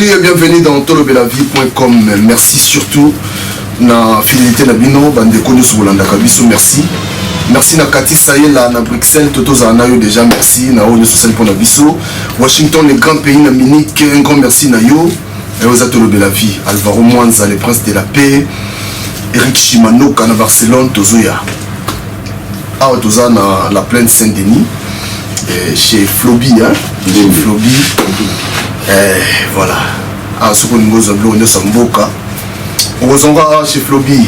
Bienvenue dans tolobelavi.com. Merci surtout na fidélité na bino bandeko nyo sobolanda kabiso. Merci. Merci na Kati Sayela na Bruxelles Toto Zanayo déjà merci na onyo social pour na biso. Washington les grands pays na Munich un grand merci na yo. Et aux Tolobelavi Alvaro Mwanza les princes de la paix. Eric Shimano na Barcelone Tozoya. Ah Toza na la plaine Saint-Denis chez Floby hein. Chez Floby. Voilà. Ah, ce qu'on nous a vu, on est sans boca. On va chez Floby.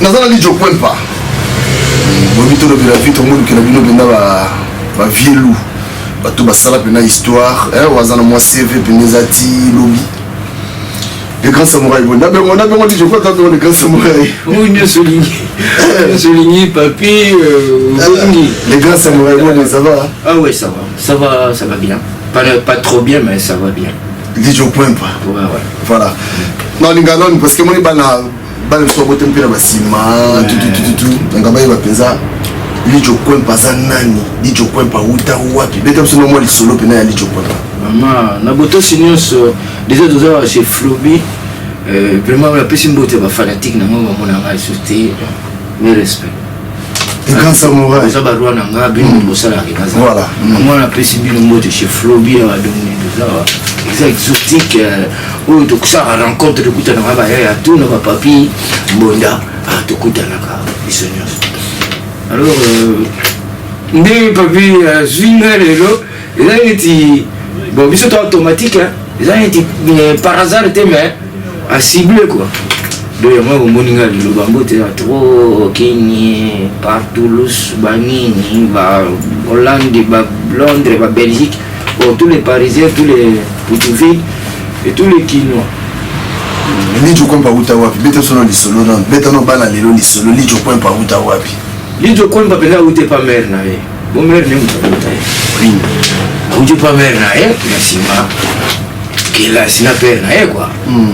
Nous allons dire au point pas. On va vite de la vie, tout le monde qui a vu nous va vieux loup. Tout va ça la histoire. On va dans moi CV, Penezati, Lobby. Les grands samouraïs. On a dit je crois qu'on les grands samouraïs. Oui, nous souligner papier. Les grands samouraïs, ça va. Ah ouais, ça va bien. Pas trop bien, mais ça va bien. Dis au point pas. Ouais. Voilà. Non, les gars, parce que moi, je suis un peu de basima, tout. Donc, je vais penser, dis au point pas ça, nani. Dis au point pas où t'as ou à puis. Dès que moi, le solo, puis là, dis au point pas. Maman, Naboto Seniors, déjà, nous avons chez Floby, vraiment, la personne qui est fanatique, nous avons sauté, le respect. Les grands samouraïs. Voilà. Moi, on a pris une chez Floby, c'est exotique. Où tu as rencontre de Koutana, tout le papi, Bonda, tu Koutana, alors, des papi, il a été bon, c'est automatique, il a été par hasard, mais à cibler quoi. Donc moi au moninga le bambo t'es trop Kenya partout l'os banini va Hollande va Londres va Belgique pour tous les Parisiens tous les Portugais et tous les Quinois. Ni tu comprends où t'as wapi bête solo li solo non bête non bana lelo li solo li tu comprends où t'as wapi li tu comprends pas où t'es pas mère na bon mère n'est pas où t'es pas mère na merci ma kelasi na père na quoi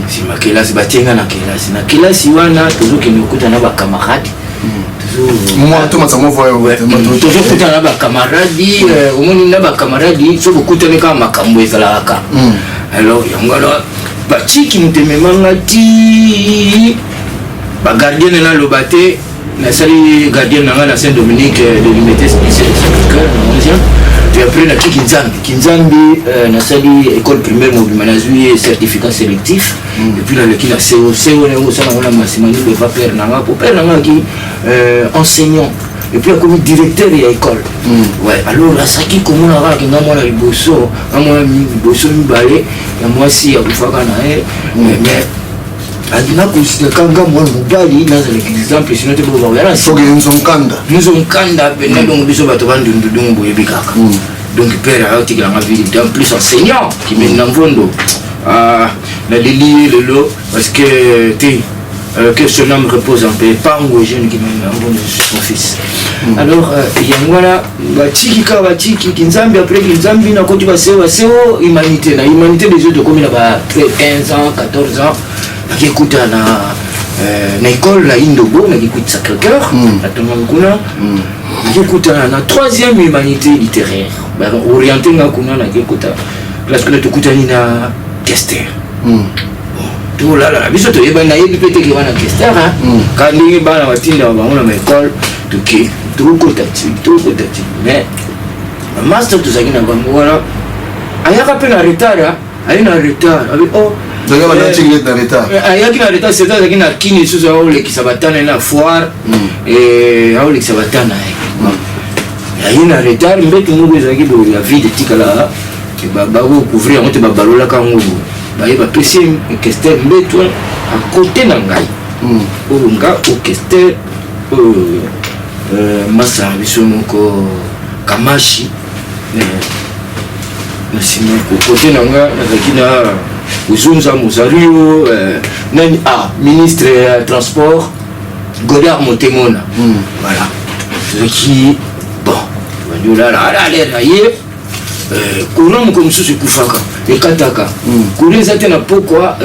sima kelasi batenga na kelasi na kelasi wana tozoki nikuta na ba camarade moi to matamo voyo toujours kuta na ba camarade omoni na ba camarade so kuta ne kama makambo ezalaka alors yangala batiki mutememanga ti ba gardien na lobate na sali gardien na Saint-Dominique de l'unité spéciale et après na Kinzambi na sali école primaire mobilisation certificat sélectif et puis na le qui na CO on ça on a massimani le va père nanga pour père nanga qui enseignant et puis comme directeur de l'école ouais alors là ça qui comme on a qui nga mona liboso mi balé et moi si ya kufaka na mais adina kusika kanga mwana mobali naza l'exemple sinon te bo ba faut que nous on kanda bena donc biso bato bandundu dumbo yebikaka donc père a été dans la ville en plus enseignant qui mène n'envondo la délier le lot parce que que son âme repose en paix pas un jeune qui mène n'envondo son fils alors yangwana batiki kinzambi après kinzambi na koti baseo humanité des autres comme na ba 15 ans 14 ans nakikuta na école la Indobo nakikuta Sacré-Cœur atomanguna nakikuta na troisième humanité littéraire orienté ngakuna nakikuta parce que tukuta ni na Kester tout là biso to yeba na yebi pete ki wana Kester quand ni bana watinda bango na école tuki tukuta mais master to zakina bango wana ayaka pe na retard ayina retard avec donc on a tiré dans l'état il y a qui na l'état c'est ça qui na kini sous le qui sabatana na foire et au le qui sabatana il y a une retard mais tout le monde est dans la vie de tikala ba couvrir on te ba balola kango ba yeba pesi Kester mbetwa à côté na ngai olunga au Kester masa bisonoko kamashi na sima côté na nga na Uzunza Muzario ministre transport Godard Montemona voilà ce qui bon là kuna comme ça kufaka ekataka kuna zate na pourquoi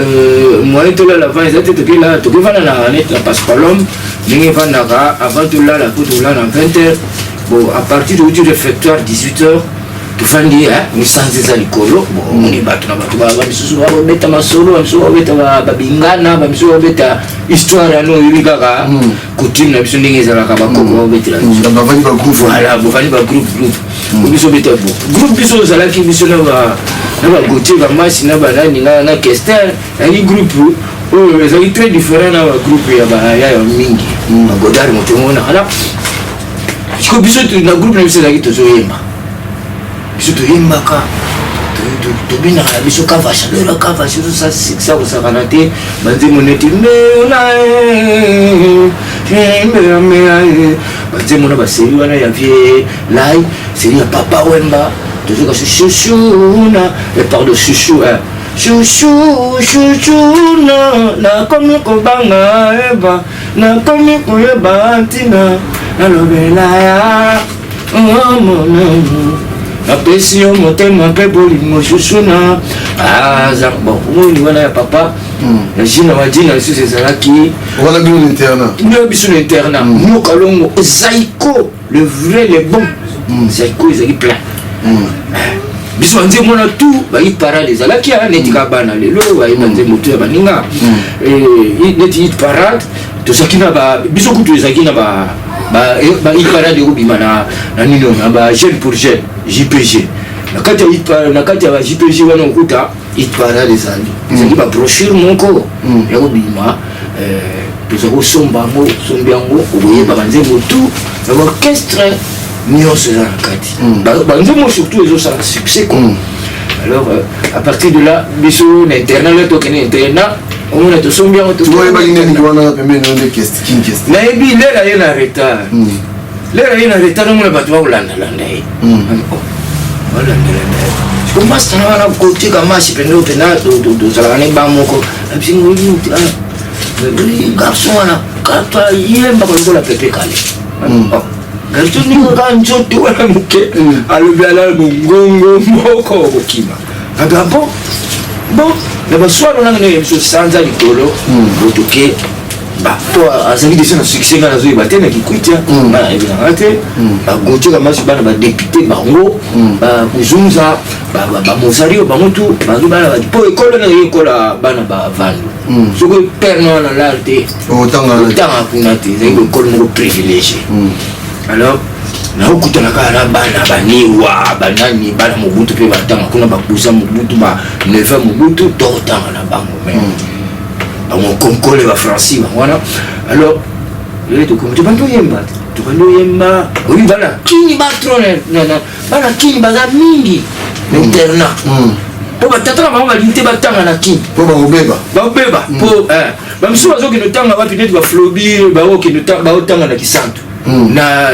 moi to la avant zate to là to vana na net la Paspalom ninge vana avant to là la pour là na 20h bon à partir du réfectoire 18h tufandi misanzi za likolo moni bato na bato ba misusu ba beta masolo misusu ba beta ba bingana ba misusu ba beta histoire no yibika coutume na biso ndenge za la kabako ba beta la ba vani ba groupe voilà ba vani ba groupe biso beta groupe biso za la ki biso na ba gote ba masi na ba nani na Kestel ni groupe c'est très différent na groupe ya mingi ba godari motemona ala ko biso na groupe na biso za ki tozoyemba biso toyembaka tobinaka na biso kava chaleur kava sur ça ça kosakana te banzembo neti banzembo na baseri wana ya vie lai seri ya papa wemba tozoka chuchuna pardon chuchu chuchu nakomi kobanga eba nakomi koyeba ntina nalobela ya napesi yo motema mpe bolingo shusuna bon omoni wana ya papa na jina wajina lisusu ezalaki wana bino l'internat nio biso na internat nyoka longo zaiko le vrai le bon zaiko ezali plein biso banzembo na tout bayi parade ezalaki neti ka bana lelo bayi banzembo tu ya baninga neti hit parade tozalaki na biso kutu ezalaki na hit parade ekobima na nino na ba jeune pour jeune JPG na kati ya ba JPG wana okuta hit parade ezali ba brochure moko ekobima tozali kosomba yango okoyeba banzembo tout na baorchestre nyonso eza na kati banzembo surtout ezosala succès quoi. Alors à partir de là biso na internat la tokende internat omona tosombi yango nayebi lela ye na retard omona bato bakolandalanda ye komasana wana kotika masi pende opena tozalaka ne ba moko abisingo garçon wana kata yemba kolikola pepe kale garçon nikoka nzoto wana moke alobi ala mongongo moko okokima aga bon na baswalo nanga ne biso sanza likolo botoke po azali déjà na succès nga nazoyeba te na kikuitia bana yebelanga te bagotiaka masi bana badepute bango bakozunza bamosario bango tu bazwi bana po ekolo nanga yekola bana bavandu soki pere na wana lare te otanga kuna te ezali ekolo moko privilégié alors nakokutana kaka na bana baniwa banani bana mobutu mpe batanga kuna bakusa mobutu baneve mobutu totanga na bango me bamokonkole bafranci bangwana alors tobandi oyemba oyi bana kini batrone bana kini baza mingi na internat po batata na bango balingi te batanga na kini po babeba po bamisu bazokende otanga ba peut-être baflobi baotanga na kisantu na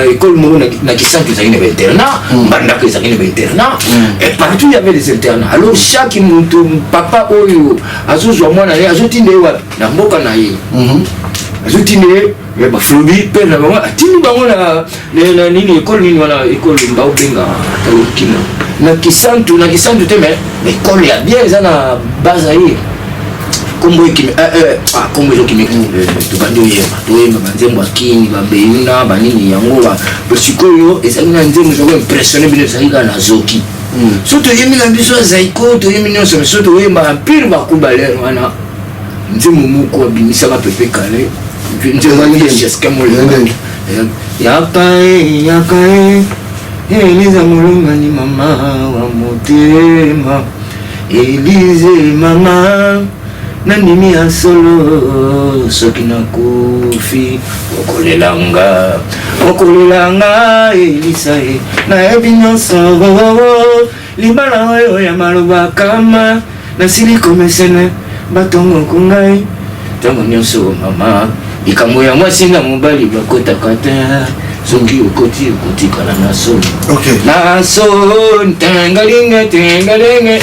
école moko na kisantu ezalaki na bainternat mbandako ezalaki na bainternat et partout il y avait des internats alors chaque moto papa oyo azozwa mwana ye azotinde ye wapi na mboka na ye azotinde ye baflobi mpe na bango atindi bango na nini école nini wana école mbaobenga talokina na kisantu te mais école ya bien eza na base ye kombo ezokimi tobandi oyemba banzembo akini babeina banini yango sikoyo ezalaki na nzembo ezoko impressionne bino ezalaki kaka na zoki so toyembi na biso ya zaiko toyembi nyonso me so toyemba empire bakuba lere wana nzembo moko abimisaka pepe kale yakae eliza molongani mama wa motema elize mama nandimi ya solo soki nakufi okolelanga elisa ye nayebi nyonso libala oyo ya maloba kama nasili komesene batongoko ngai ntango nyonso mama likambo ya mwasi na mobali bakotaka te soki okotikala na soni tengalinge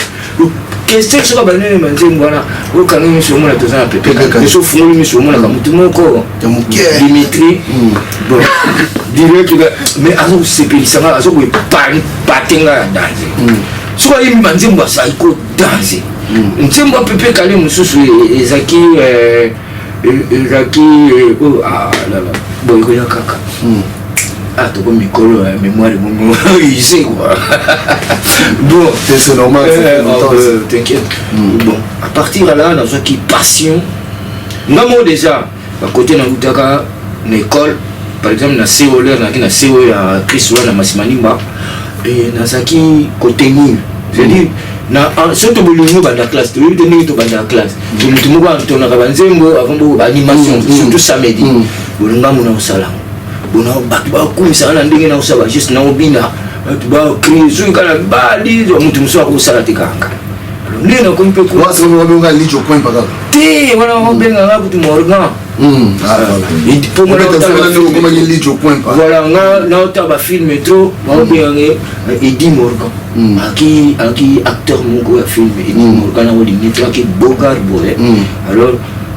question soka banene manzembo wana okanga miso omona toza na pepe miso fungoli miso omonaka mutu moko Dimitri bon direct mais azokosepelisanga azokoepatenga ya danse soki ayembi banzembo asali ko danse nzembo ya pepe kale mosusu ezaki bon ekoya kaka Ah, tu peux m'écolo, mémoire, il sait quoi. Bon, c'est normal. T'inquiète. Bon, à partir de là, dans ce qui passion, nous déjà, à côté de l'école, par exemple, dans la CO à Chris Wana Massimanimba, et dans ce qui côté nul. C'est-à-dire, surtout pour l'union de la classe, tu veux tenir dans la classe. Tu veux tenir avant l'animation, surtout samedi. Vous n'avez pas de salaire. Vous n'avez pas de salaire. Vous n'avez pas de juste dans bina. Tu vas crier sur le bali, tu vas te salaire. Nous avons compris que c'est un lit au point. Tu voilà, on va bien avoir tout Morgan. Pour moi, comment il lit au point. Voilà, on a un film métro, on a bien Eddie Morgan. Qui acteur mon film Eddie Morgan, on a dit Bogart Boy. Alors,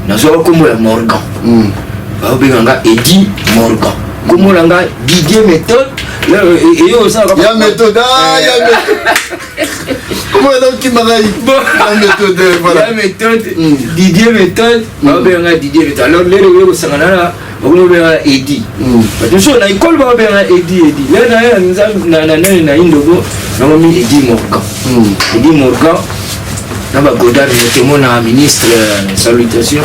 nous avons comme Morgan. On a bien Eddie Morgan. Comme on a Didier Méthode. Il y a méthode, comment est-ce qu'il m'a dit? Il y a méthode, Didier Méthode, on a Didier Méthode. Alors, les gens qui on a Eddie. Attention, on a école, on a Eddie. Là, on a Eddie Morgan. Eddie Morgan, on a Godard, notamment le ministre de salutation.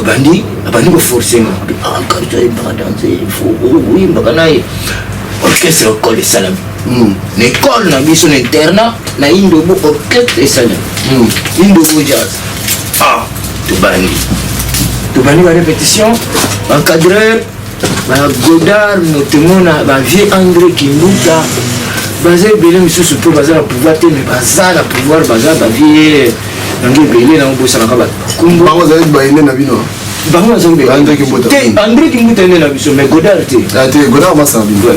Bandi ko forcément quand tu es pas danser il faut oui bakanaye orchestre école de salam l'école na biso internat na Indobo orchestre de salam Indobo jazz tu bandi la répétition encadreur Godard notamment na vieux André Kimbuta basé belé monsieur sur bazar pouvoir te mais bazar pouvoir bazar vieux André belé na bossa na kaba kumbo bazar baine na bino André Kimbuta est là, mais Godard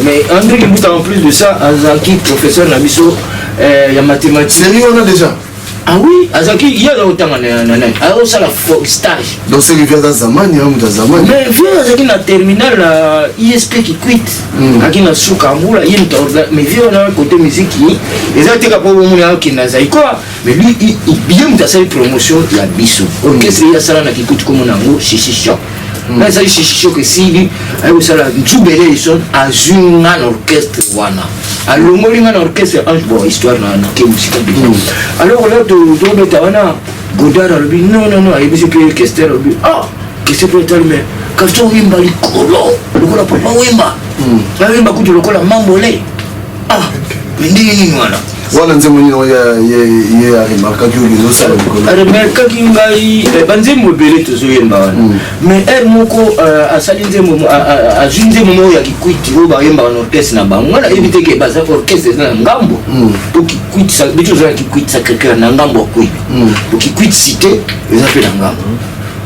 mais André Kimbuta en plus de ça, Azaki, professeur Nabiso, il y a mathématiques. Sérieux, on a déjà? Ah oui, Azaki, il y a autant alors ça la stage. Donc c'est que vient dans Zaman, il y a Zaman. Mais viens Azaki na terminal la ISP qui quitte. Aki na Soukamboula, il y a une mais viens on a un côté musique qui les a été capables de monter qui n'a quoi. Mais lui il bien dans cette promotion la biso. Orchestre il y a ça là qui coûte comme on a un chichicho. Là ça chichicho que si lui avec ça là tout belé ils sont à un orchestre wana. À l'homolinga orchestre un bon histoire na qui musique. Alors là tu mettre wana Godard a dit non il veut plus orchestre qu'est-ce que peut être mais quand tu wimba likolo lokola papa wimba la wimba kutu lokola mambolé mais nini wana voilà nzembo ya remarque que les autres ça remarque ki ngai banzembo belé to zo yemba mais moko asali nzembo a junzembo ya kikwiti o ba yemba na orchestre na bango wana éviter que baza orchestre na ngambo to kikwiti ça bitu zo kikwiti ça quelqu'un na ngambo kwiti to kikwiti cité les appelle na ngambo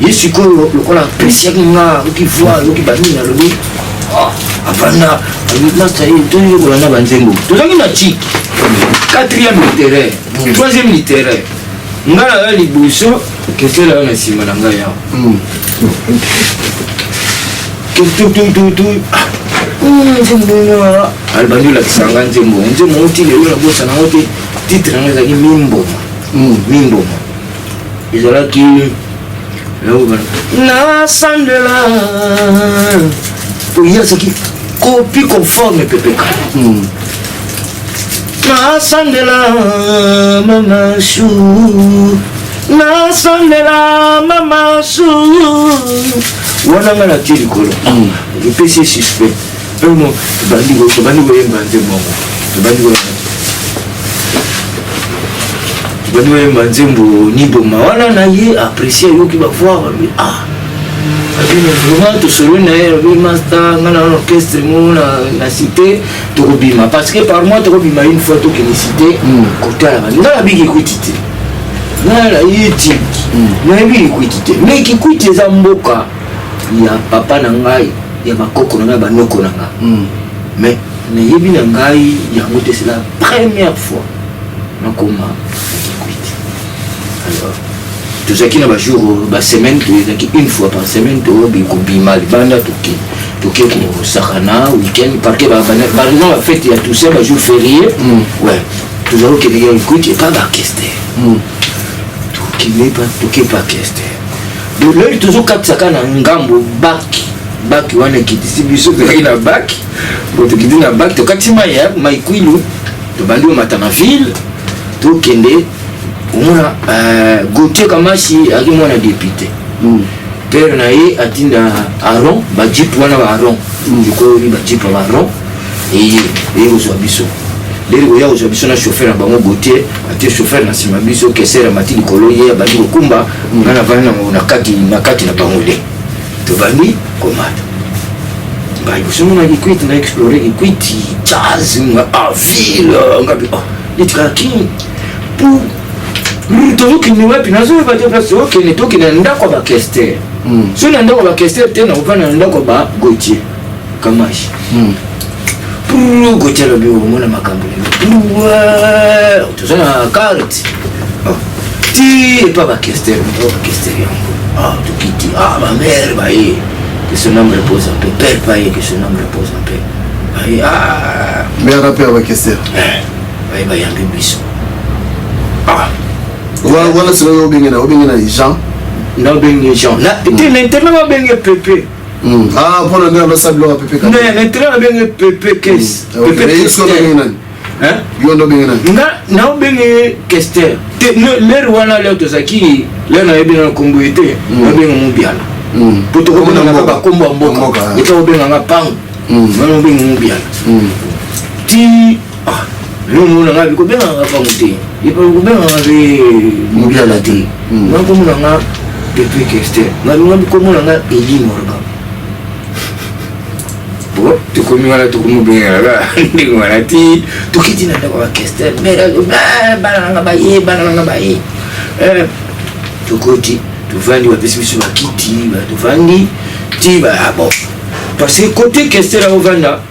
yesiko lokola presiak nga ukivoa ukibani na lobi apana master tout le monde na banzembo to zangi na chiki 4e littéraire 3e littéraire ngala la libuso que c'est là na sima na ngaya tout albandi la kisanga nzembo uti le la bossa na uti titre na zaki mimbo izola ki na sandela pour y a ce qui copie conforme PPK na sandela mama chou na sandela mama chou wana ngala tili kolo le PC suspect vraiment bandi go yemba nzembo bandi yemba nzembo ni boma wana na ye apprécier yo ki va voir vraiment tout solo na le master ngana orchestre na cité to bima parce que par mois to bima une fois to que cité côté la ngala bigi kwitité ngala yiti na bigi kwitité mais qui kwité za mboka ya papa na ngai ya bakoko na ngai banoko na ngai mais na yebi na ngai ya ngote c'est la première fois na koma kwitité alors tout ça qui n'a pas jour ba semaine une fois par semaine to bima banda toki ko sakana week-end parce que par exemple la fête il y a tout ça ba jour férié ouais toujours que les écoute et pas d'orchestre toki pas orchestre donc là toujours quatre sakana ngambo baki bac wana kitisi biso tokaki na bac bo tokiti na bac tokati maikwilu tobandi omata na ville tokende omona Gauthier Kamashi aki mwana député père na ye atinda aron bajip wana ba aron jikoyi bajip ba aron et ozwa biso leli oya ozwa biso na chauffeur na bango Gauthier atie chauffeur na nsima biso kesera mati likolo ye abandi kokumba ngana vani na kati na bango le tobandi komata ngai kusomona Kikwit na explore Kikwit jazz a ville ngabi litikaki pour tozokende wapi nazoyeba te place okende tokende na ndako ba Kester so na ndako ba Kester te na kovanda na ndako ba Gauthier Kamashi pour Gauthier lobi omona makambo lelo toza na carte ti epa ba Kester yango tokiti ma mère baye que son âme repose en paix père baye que son âme repose en paix baye mère père ba Kester baye bayambi biso voilà c'est là obengena Jean na obengena Jean na te maintenant ba benge Pépé pour le gars sablo Pépé quand maintenant benge Pépé qu'est Pépé est-ce yondo bengena na obenge Kester te l'air wana leo tozaki leo na ebina kombo ete na benga mubiala poto ko na ba kombo mboka ete obenga nga pango na obenga mubiala ti le mona ngabi ko benga nga pango te ipo ko benga ngabi mubiala te na ko mona nga Pépé Kester na ngabi ko mona nga Eli Morgan bo to ko mingala to ko mubenga la ndingo wana ti to kitina ndako ba Kester mera bana nga ba ye to koti to vandi wa pesi ba kiti ba to vandi ti ba bon parce que côté Kester au vanda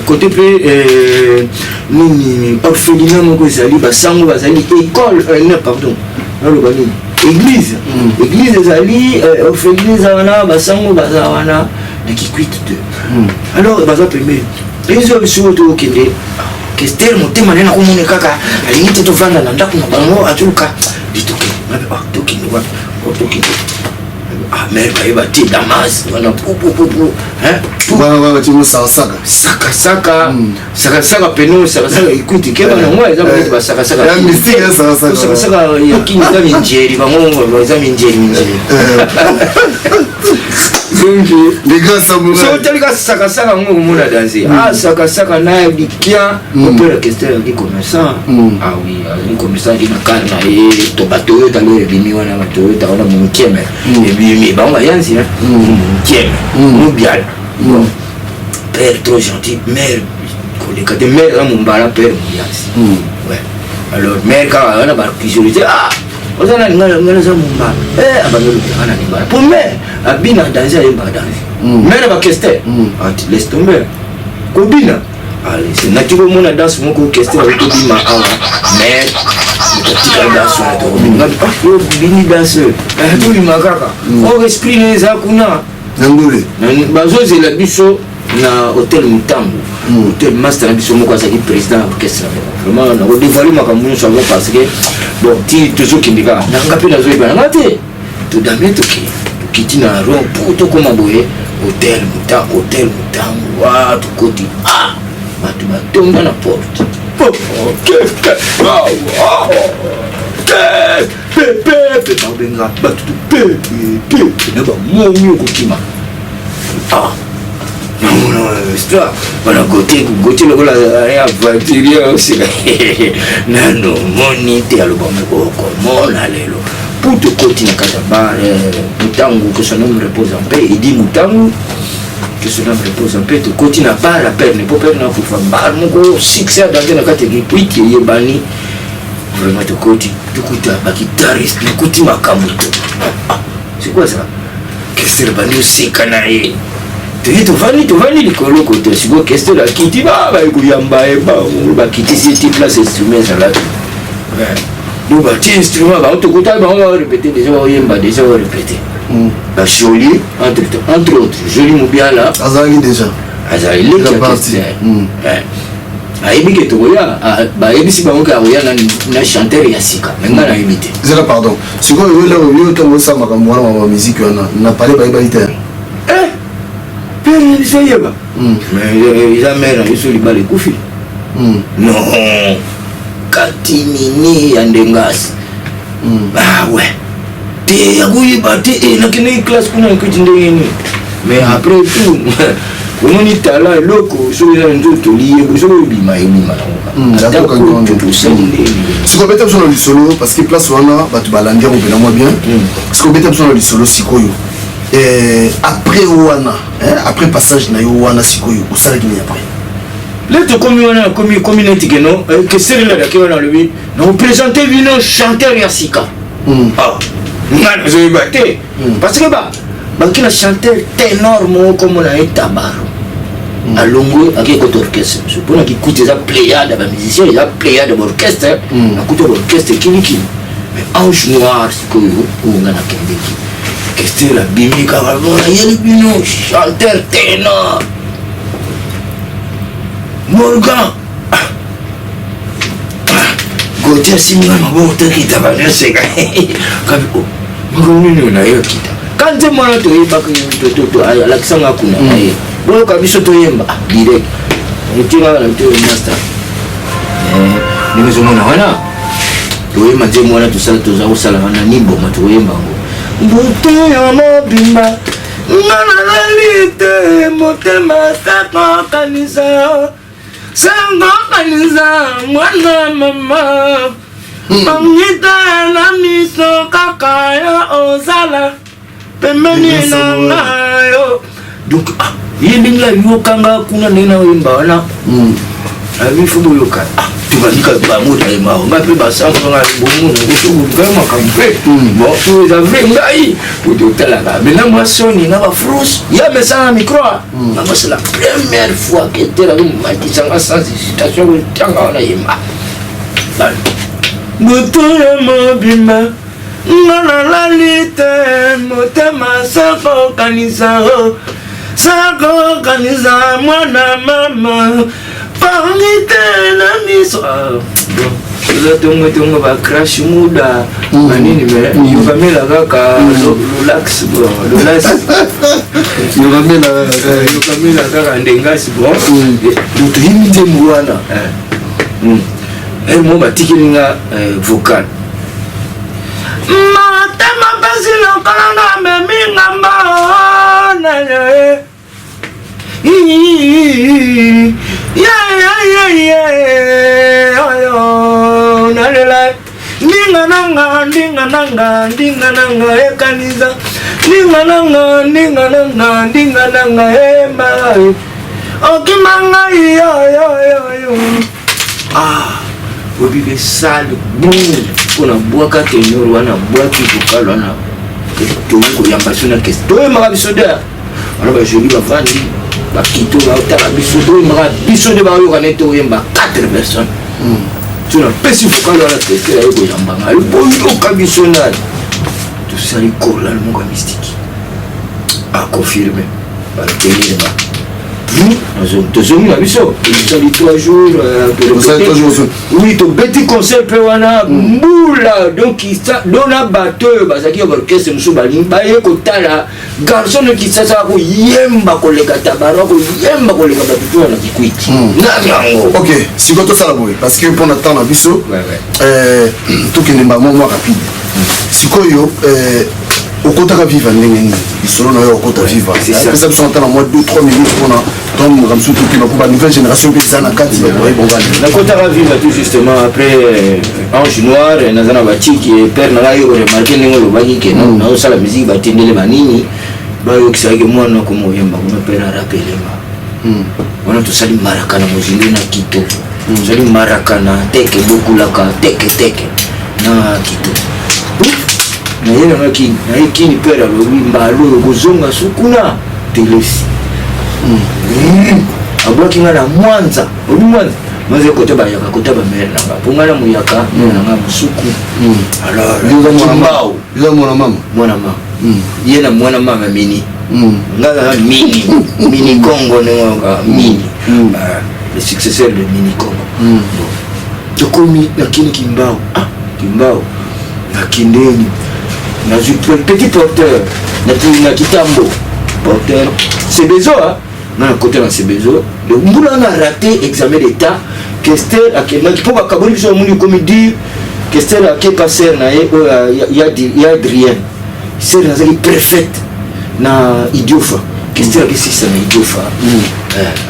côté pe nini orphelinat moko ezali basango bazali école pardon naloba nini église ezali orphelinat ezala basango bazala wana na Kikwit te alors baza pembe ezo biso tokende Kester motema nena komone kaka alingi te tovanda na ndako na bango atuluka ditokende tokende wapi tokende mère baeba ti Damas wana voilà tu nous saka peno saka ikuti keba na mwa eza mwa ba saka ya mystique saka ya kini ta minjeri bango za minjeri donc les grands samouraïs so telika saka ngo mona danser saka na bikia on peut la Kester qui commerçant oui un commerçant qui na carna et to bateau talo bimi wana bateau ta wana munkeme et bimi bango yansi munkeme mubial père trop gentil mère koleka de mère la mumbala père yansi ouais alors mère ka wana ba curiosité ozana ngala za mumba abangelo kana ni ba pour mère abina danser et ba danser mère ba Kester laisse tomber kobina allez c'est naturellement mona danse moko Kester avec bima awa mère tika danse na to bina bini danse to bima kaka o esprit les akuna ngole bazo zela biso na hôtel Mutambu hôtel master biso moko azaki président orchestre vraiment na dévoiler makambo sur moi parce que bon ti toujours kindika na ngapi na zo ibana ngate to damé to kiti na ro pour to koma boye hôtel Mutambu wa to koti batu batonga na porte pepe babenga batu pepe na ba monyo kokima non histoire voilà côté le voilà ya voiture aussi nano monite alobame comment lelo pour te continuer kataba Mutangu que son homme repose en paix il dit Mutangu que son homme repose en paix te continue pas la peine pour perdre na kufa bar moko succès dans la catégorie puis qui est bani vraiment te continue tu kuta ba guitariste ne kuti makamuto c'est quoi ça qu'est-ce que bani aussi kanaye tovandi likolo kote siko Kester la kiti bayekuyamba bakiti siti place instrument ezalaki donc bati instrument baotokuta bango barepete déjà baoyemba déjà barepete bajoli entre autres joli mobiala azalaki déjà azalaki leki ya Kester ayebi ke tokoya bayebisi bango ke akoya na chanteur ya sika me nga nayebi te ezala pardon sikoyo yo ntango osala makambo wana ma musique wana na pale bayebaki te biso yeba mais eza mère na biso libala ekufi non katimini ya ndengasi ouais te yakoyeba te nakende classe kuna ekuti ndenge nini mais après tout omoni tala eloko soki eza nzoto liye soki ebima sikobeta biso na lisolo parce que place wana bato balandia kopena mwa bien sikobeta biso na lisolo sikoyo après wana après passage na yo wana sikoyo osalaki nini après lete komi wana komi neti keno ke sereladaki wana lobi nakopresente bino chanteur ya sika nga nazoyeba te parce que baki na chanteur ténor moko komona ye tabaro alongo akekota orchestre mpona kikuti eza pléiade ya bamusicien eza pléiade ya baorchestre nakuti ya baorchestre kinikini mais ange noir sikoyo onga nakendeki orchestre abimi kaka nayeli bino chanteur ténor Morgan Gauthier asimbi maboko tokita banyoseka makonini na yo kita kanze mwana toyebaka alakisanga kuna naye boyoka biso toyemba direct otinga na mteo master nimezomona wana toyemba nze mwana toza kosala wana nimboma toyemba ngo mbutu ya mobimba nganalali te motema sakokanisa sangokanisa mwana mama mangita na miso kaka yo ozala pembeni na ngayo donc yendinga yokanga kuna nena oyemba wana abifu boyoka tubandika bamoda yemba ngape basango nga bomuna ngosubugama kampe bon tu es vrai ngai utotalaka mais na mwasoni na ba France ya mesana micro na c'est la première fois que tu la matisanga sans hésitation tanga wana yemba mutu ya mobimba ngana lalite motema sako kanisa mwana mama pangite na miso tongo ba crash muda manini me yokamela kaka relax yokamela kaka ndengasi bon donc limite mwana mo batikilinga vocal matema pasi lokalanga meminga mbona nalela ndingananga ekanisa ndingananga emba okimanga yoyoyoyo obibe sale boule mpona bwaka tenor wana bwaki vocal wana tokoyamba biso na kese toyembaka biso de wana bajoli bavandi bakito baotala biso toyembaka biso nde bayoka nete oyemba 4 personnes tuna pesi vocal wana kese ayo koyambanga boyoka biso nani tosali korlal moko ya mystique aconfirme balakeleleba tozongi na biso tosali 3 jours oui tobeti concert mpe wana mbula donc dona bato oyo bazalaki ya baorchestre mosusu baye kotala garçon no kisasa koyemba koleka tabaro koyemba koleka batutu wana kikwiti nani yango ok siko tosala boye parce que mpona temps na biso tokende mbamo mwa rapide sikoyo okotaka vivre ndenge nini lisolo na yo okota vivre apesa biso na temps na mwa 2-3 minutes mpona ntongo mosusu tokima mpo banouvelle génération mpe eza na kati bakoyebongani nakotaka vivre tout justement après ange noir naza na batiki père na ngai oremarke ndenge olobaki ke naosala musike batendele banini bayokisaki mwana komoyemba kuna père arapelema wana tosali maraka na mozili na kito tosali maraka na teke bokulaka teke na kito nayekini père alobi mbalo okozonga sukuna telesi abwaki nga na mwanza obi mwanza kota bayaka kota bamere nanga mpo nga na moyaka nanga mosuku alors mwana mama ye na mwana mama mini nga kaka mini congo nengoka mini le successeur de mini congo tokomi nakini kimbao nakindeni nazwi petit porteur na kitambo porteur c'est besoin on a côté dans ses besoins. Le boulot a raté examen d'état. Qu'est-ce a pour pas kaboli sur mon comme dire qu'est-ce a qui passé na il y a Adrien. C'est la préfète na Idiofa. Qu'est-ce que c'est ça na Idiofa?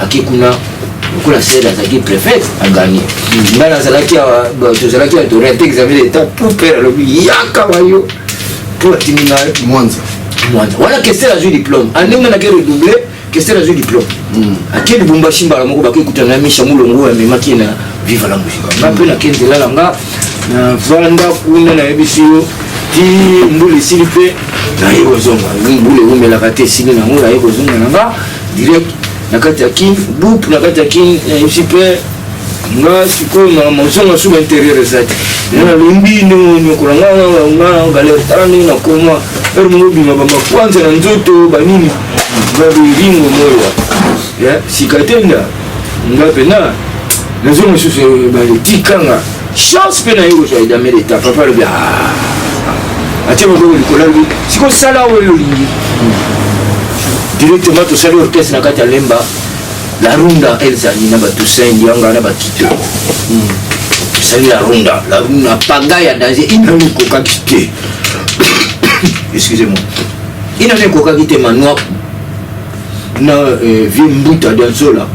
Aki kuna c'est la préfète a gagné. Mais la zalaki a raté examen d'état pour faire le yakawayo pour terminer Mwanza. Voilà qu'est-ce que le diplôme. En on a redoublé. Qu'est-ce que le diplôme? À quel Bumbashi Baramoko Baké Koutana Micha Moulongo et Makina vive la musique. Après la quête de la langa, Vanda Kuna na Ebisio, Ti Mboule Silipe, na Yozonga, Mboule Ume la Kate Sili na Moula Yozonga Nanga, direct, Nakatakin, Boop, Nakatakin, Yusipe, Nga, Siko, Monsonga sous l'intérieur de ça. Lumbi, nous, Kuranga, Galère Tani, Nakoma, Hermobi, Mabama, Nzoto, Banini. Ringo moya si katenda ngapena nazo mususu balitikanga chance pena yo zo idame leta papa le atia moko likola lui siko sala oyo lingi directement to sala orchestre na kati lemba la runda elzani na Toussaint Ndianga na Bakito sala la runda pagaya danger inani koka kite excusez-moi inani koka kite manoa na vie mbuta danzola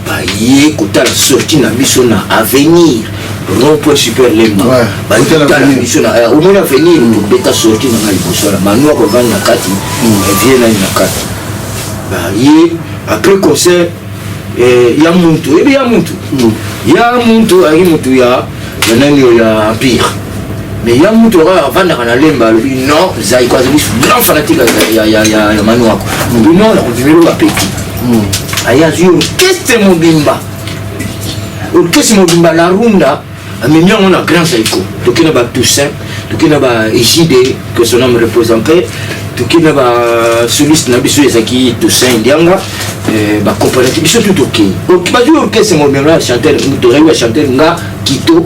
ba ye kota la sortie na biso na avenir rond-point super lemba ba kota la biso na au moins avenir pour beta sortie na liboso la manoa ko vanda kati vie na kati ba ye après concert ya muntu ari muntu ya nani ya empire mais ya muntu ra vanda kana lemba non zai kwa grand fanatique ya manoa ko non la continuer à petit aya zu orchestre mobimba la runda amemi on a grand saiko tokina ba Toussaint tokina ba Ejide que son nom repose en paix tokina ba soliste na biso ezaki Toussaint Ndianga ba compagnie biso tout ok ba zu orchestre mobimba chanteur mutoreli wa chanteur nga Kito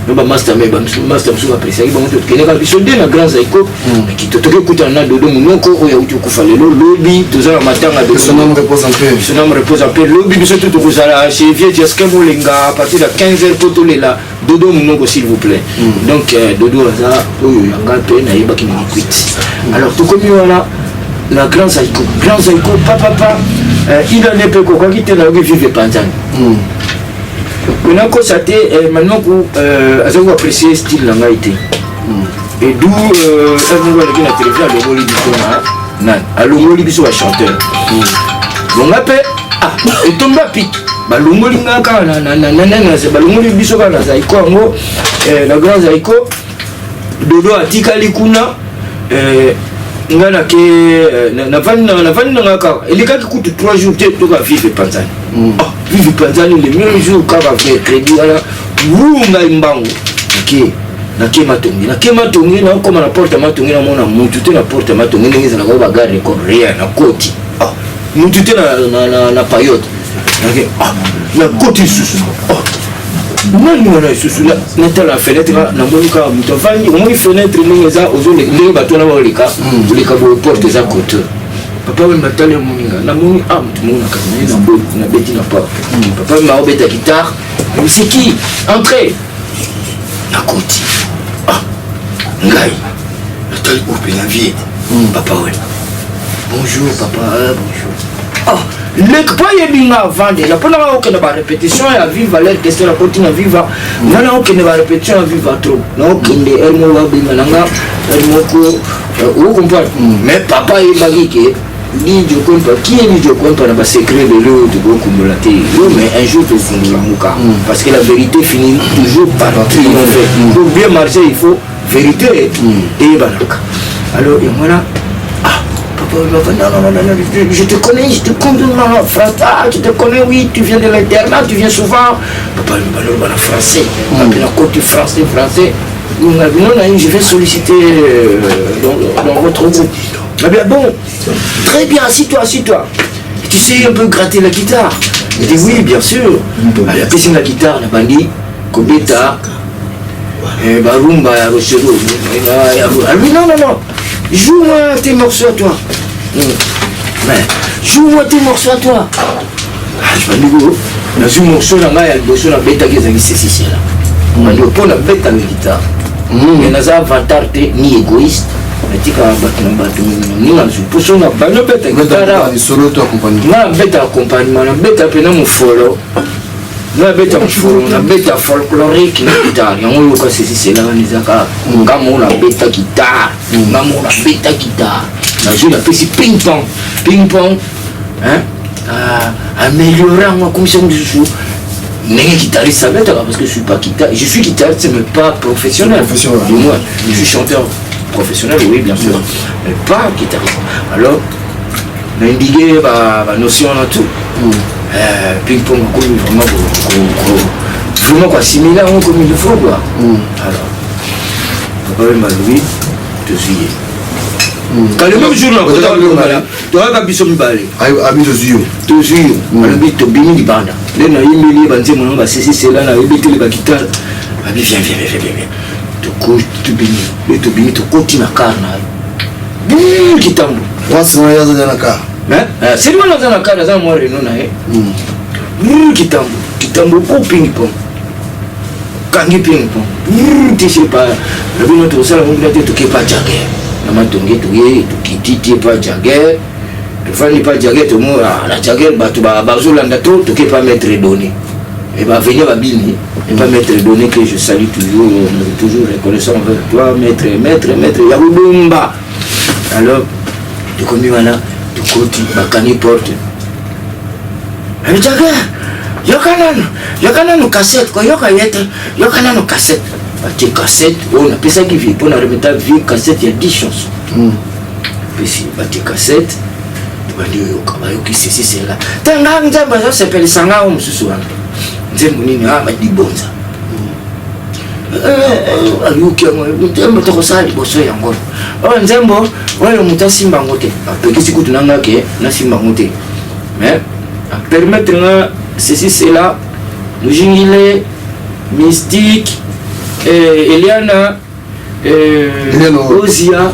no ba master so apprécié ba moto kene ka biso de na grand saiko Kito toke kuta na dodo munoko oya uti kufalelo lobi tozala matanga de son nom repose en paix lobi biso tout kozala chez vieux Jessica Molenga à partir de 15h totolela dodo munoko s'il vous plaît donc dodo za oyo yanga pe na yeba ki ni quit alors to komi wana la grand saiko papa il en est peu quoi qui te na vivre panzani on a constaté maintenant que j'ai apprécié style langa été et d'où ça nous voit que la télévision a le mot libisona a le mot libiso chanteur on appelle et tombe à pic ba le mot linga kana na c'est ba le mot libiso kana zaiko ngo la grand zaiko dodo atikali kuna ngana ke na vanna ngaka elikaki kutu 3 jours to ka vivre panzani vive panzani le même jour ka va faire crédit ala wunga imbangu na kema tongi na koma na porte matongi na mona mutu te na porte matongi ngeza na ba gare ko rien na koti mutu te na payote na koti susu nani wana susu na tala fenêtre na monika mutu vangi omoni fenêtre ngeza ozole ndenge bato na bolika bolika bo porte za côté papa we matale moninga na moni mutu mona kana na beti na porte papa m'a obeta guitare mais c'est qui entrez na koti ngai natali open la vie papa we bonjour papa bonjour le pas yebinga avant déjà pendant que na ba répétition ya viva l'air question la continue viva nana que na ba répétition ya viva trop non que les elmo wa binga nanga elmo ko vous comprenez mais papa yebagi que ni je comprends qui est ni je comprends na ba secret de l'eau de beaucoup de la terre mais un jour tu fondula muka parce que la vérité finit toujours par triompher pour bien marcher il faut vérité et banaka alors et voilà non, je te connais, je te connais, tu te connais, oui, tu viens de l'internat, tu viens souvent. Papa, le français, la côte français. Non, je vais solliciter dans votre groupe. Ah bien bon, très bien, assis-toi. Et tu sais un peu gratter la guitare. Il dit oui, bien sûr. Elle a pissé la guitare, la bandit, Kobeta, Barumba, Rochero. Non. Joue-moi tes morceaux, toi. Mais joue-moi tes morceaux à toi. Je me dis, dans un morceau, il y a un bêta qui est ici, c'est là. On a un bêta de guitare. Il y a un avatar ni égoïste. Mais tu as un bêta folklorique, il y a un bêta guitare. Ping-pong. Ping-pong. Améliorant ma commission de sous. Mais guitariste, parce que je suis pas guitariste. Je suis guitariste, mais pas professionnel. Du moins, je suis chanteur professionnel, oui, bien sûr. Mais pas guitariste. Alors, on a indiqué la notion à tout. Ping-pong, vraiment quoi, similaire comme il faut, quoi. Alors, papa et Malouis, te suis. Quand le même jour, tu as un bisou balé. Habite aux yeux. Tu suis, on habite au Bini du Banda. Là, on a eu mis les mon nom, c'est là, on a habité les guitares. Viens. Tu cours, tu Bini, tu continues à carne. Qui t'aime. Moi, c'est moi, il y a dans la car. C'est moi dans la car, dans moi, qui t'aime beaucoup ping-pong. Quand il ping-pong, tu sais pas, le Bini, tu sais, on a dit que tu n'es pas jagué. Nama tongi tu kiti pas jaguer tu fais pas jaguer tout le monde la jaguer tu vas bazolanda trop tu peux pas mettre donné et va venir à Bini et pas mettre donné que je salue toujours reconnaissant envers toi maître Yabumba. Alors tu commis là tu continues bakani porte le jaguer yokana no cassette quoi yokana no cassette. Tu cassette, on a ça qui vit, on a remis ta vie cassette, il y a 10 chansons. Puis si tu cassette, tu vas dire, c'est là. Ça s'appelle Sanga, on se souvient. Tu sais, on dit bon ça. Mais, permettre ceci, c'est là, nous mystique. Eliana, Ozia,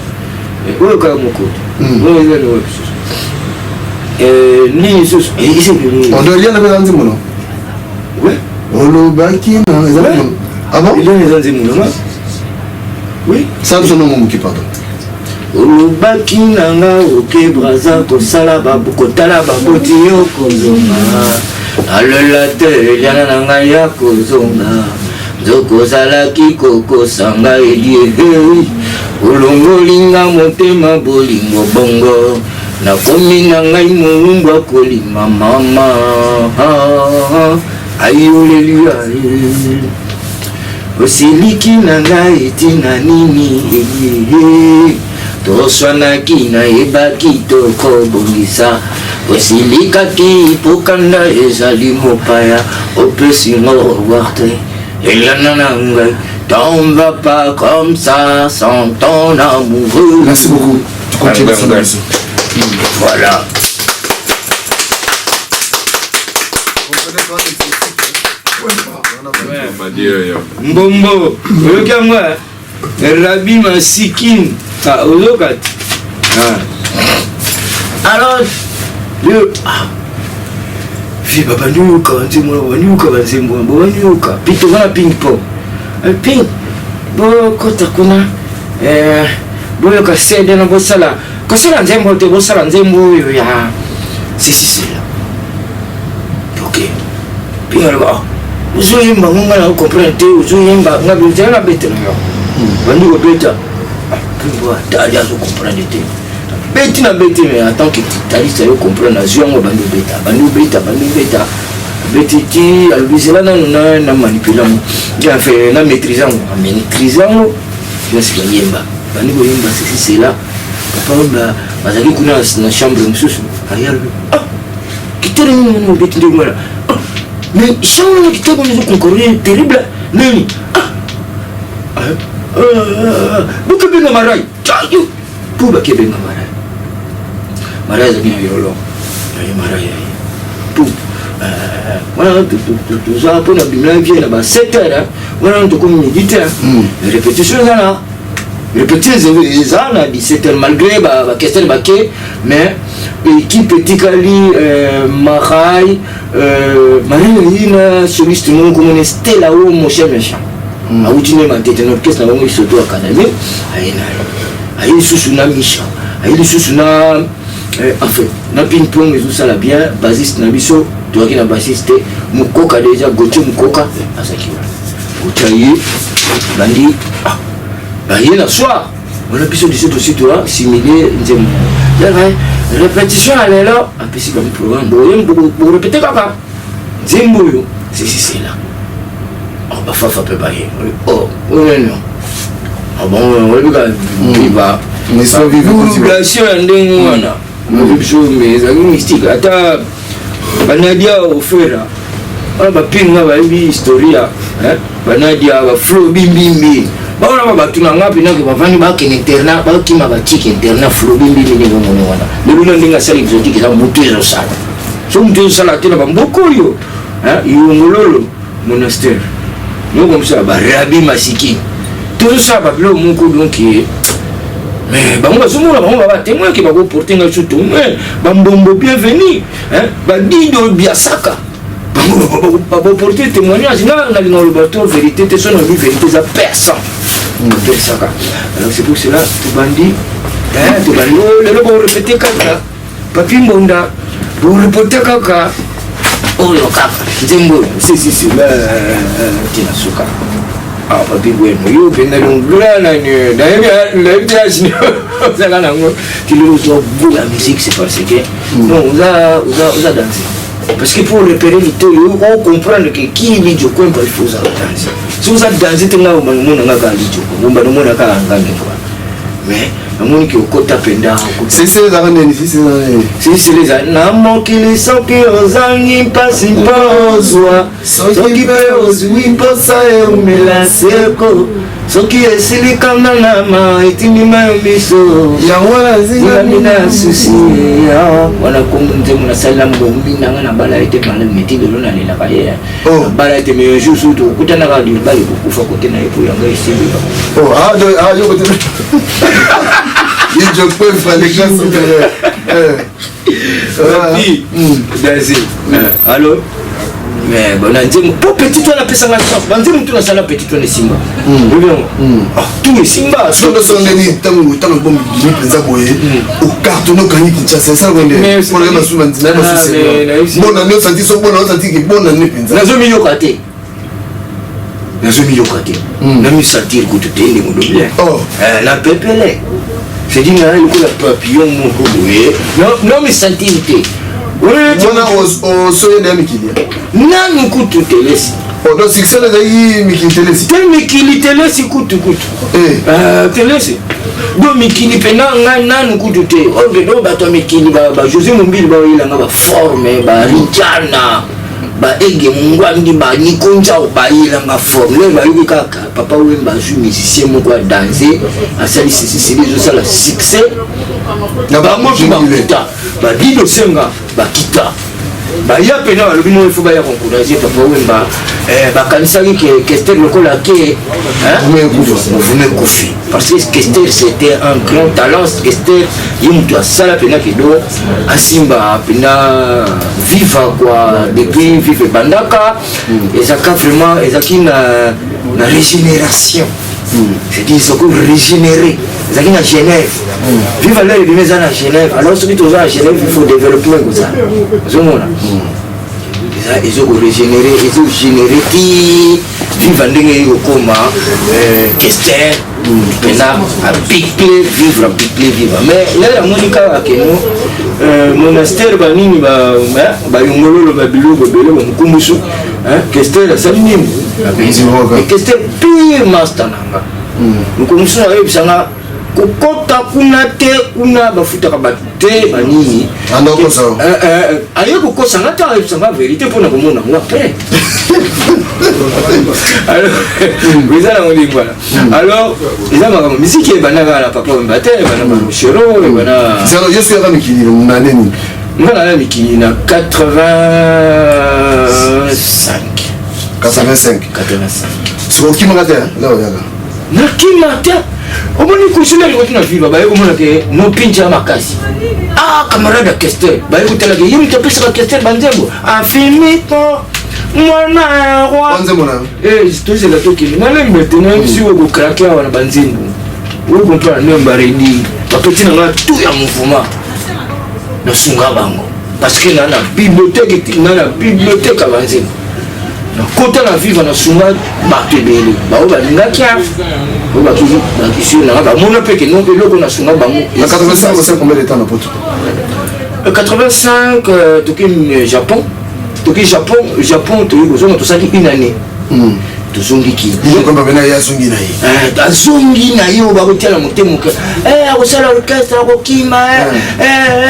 on doit lire la maison. Oui. On le baki, ah bon? Oui. Ça, c'est mon qui pardon. Olubaki nanga oke braza kosala babukotala baboti yo kozonga alola te eliana nanga ya kozonga zokozalaki kokosanga elie olongolinga motema bolingo bongo nakomi na ngai molumbu akolima mama ayoleliya osiliki na ngai etina nini toswanaki nayebaki tokobongisa osilikaki pokanda ezali mopaya opesinga revoir te Eliana Nangai, t'en vas pas comme ça sans ton amoureux. Merci beaucoup. Tu continues ça. Voilà. Mbombo, regarde-moi. Rabbi Masikin, Olokat. Alors, vi baba nyuka wanzimwe wanyuka wanzimwe wanyuka pito wana ping pong ping bo kota kuna boyo kasede na bosala kosala nzembo te bosala nzembo yo ya si là OK ping alors uzoyimba ngonga na comprendre uzoyimba ngabi tena bete na yo wanduko beta ping bo dali azo comprendre te beti na beti mais en tant que guitariste yo comprendre aziongo bandu beta beti ti alubisela na manipuler ya fait na maîtriser je suis yemba bandu ko yemba c'est là papa ba bazaki kuna na chambre mususu ayalo guitare ni beti ndio mara mais chambre na guitare ni concourir terrible nini buka benga marai chayo puba ke benga marai marai za bina yolo ya marai pu wana tu za pona bina vie na ba 7 heures wana tu comme méditer répétition là répéter les ans à 17h malgré la question de baquet, mais l'équipe Tikali, Marai, Marina, soliste, nous comme Stella ou mon cher méchant. A outine ma tête, une orchestre, nous sommes surtout académie. Aïe, Susuna Micha, aïe, Susuna, enfin, na ping-pong, tout ça là bien, bassiste, Nabiso, tu vois qu'il y a un bassiste, Mukoka déjà, Gauthier Mukoka, à ça qui va. Gauthier, Bandi, il y a un soir, on a pu se dire aussi, toi, similé, la répétition, elle est là, un peu si comme programme, pour répéter papa. Zimboyo, c'est là. Oh, bah, Fafa peut pas y aller. Oh, non. Ah bon, on va. Mais ça vit vulgation, on a vu chose, mais ça mystique. Attends, Banadia au feu là. On va pinga, va y historia. Banadia va flow bimbi. On va tout n'anga pina que va venir ba ken interna ba qui m'a bâti interna flow bimbi ni ngo mona wana. Le luna ndinga sala exotique ça mutezo sala. So mutezo sala tena ba mboko yo. Ngololo monastère. Nous comme ça ba Rabi Masiki. Tout ça ba blo moko donc mais ba on va se moula ba témoin qui va go porter nga surtout mais ba mbombo bienvenue ba dido biasaka. Ba porter témoignage là dans le bateau vérité te son vie vérité ça personne. Alors c'est pour cela tout bandit tout bandit le bon répéter kaka papi mbonda pour répéter kaka oh yo kaka nzembo si tina suka ah papi bueno yo penda l'ongla na ni ça là nango qui le to la musique c'est parce que non on a dansé parce que pour repérer les taux on comprendre que qui est du coin il faut ça danser si vous avez dansé tenga au monde nga kali joko bomba no mona kala ngane quoi mais amoni ki okota penda c'est les arènes c'est les anamo qui les sont qui ozangi pasi pozwa soki pe ozwi posa e umela seko soki esili kanda na ma etini ma miso ya wala zinga mina susi wana konde mona salam bombi nanga na bala ete kana meti de lona lela kaye bala ete me jour surtout kutana ka di bali kufa kote na epo yanga esili yo kote il joue pas frère les classes supérieures alors mais bon on pour petit toi la personne la chance on tout la salle petit toi les simba tout les simba sur le son ni tant bon ni présent boyer au carton gagné Kinshasa ça on est pour les souvent bon année on senti so bon on senti que bon année na zo milieu raté na mi sentir que tout est mon bien la pepele c'est dit là le papillon mon boyer non mais sentir on a au soye de Mikilia non coup tout est laissé donc succès là il Mikilia tel Mikilia c'est coup télé donc Mikili pena nan coup tout est oh non ba toi Mikili ba José Mombili ba il a ba forme ba Rijana ba ege mungwandi ba nikonja ba il a forme le ba yuka kaka papa wemba ju musicien moko danser asali c'est les ça la succès na ba mo ba kita ba dido senga ba kita ba ya pena le bino il faut ba ya encourager papa wemba ba kanisa ki Kester lokola ke vous me confiez parce que Kester c'était un grand talent Kester yimtu asala pena kido asimba pena viva quoi depuis vive bandaka ezaka vraiment ezaki na régénération c'est-à-dire ce qu'on régénérer ezaki na Genève vive là les maisons à Genève alors celui qui est à Genève il faut développer comme ça zomona ils ont régénéré ils ont généré qui vivre ndenge yokoma Kester pena à Biclé vivre à Biclé vivre mais là la monika akeno monastère banini ba yongololo ba biloko belo ba mukumbusu Kester la samini Kester pire master nanga mukumbusu na yebisanga kokota kuna te kuna bafuta kabate banini andoko ça ayo kokosa ngata ayebisanga vérité pona komona ngwa pe alors vous allez on dit voilà alors ils ont ma musique et banana la papa mbate banana chero et banana c'est je suis avec qui on a neni voilà là qui na 85 c'est qui me raté là na qui matin Au moins, les coussins, les continuent à vivre. Bah, au moins, nos pinches à ma casse. Ah, camarade à Kestel. Bah, écoutez, la gueule, il me tapait sur la Kestel, Banzembo. Ah, fini-toi. Moi, roi. Banzembo, là. Eh, c'est la toque. Moi, là, maintenant, je suis au craquer à la Banzembo. Vous comprenez, même Barédi. Ma petite, on a tout un mouvement. Nous sommes bango. Parce que dans la bibliothèque à Banzembo. Quand on a vu dans la Sunga, on La 85, c'est combien de temps dans pote? 85, Japon. Japon, tout ça une année. Tuzongi ki kwamba bena ya zongi na yi tazongi na yo ba kotia la motemo ke akosala orchestre akokima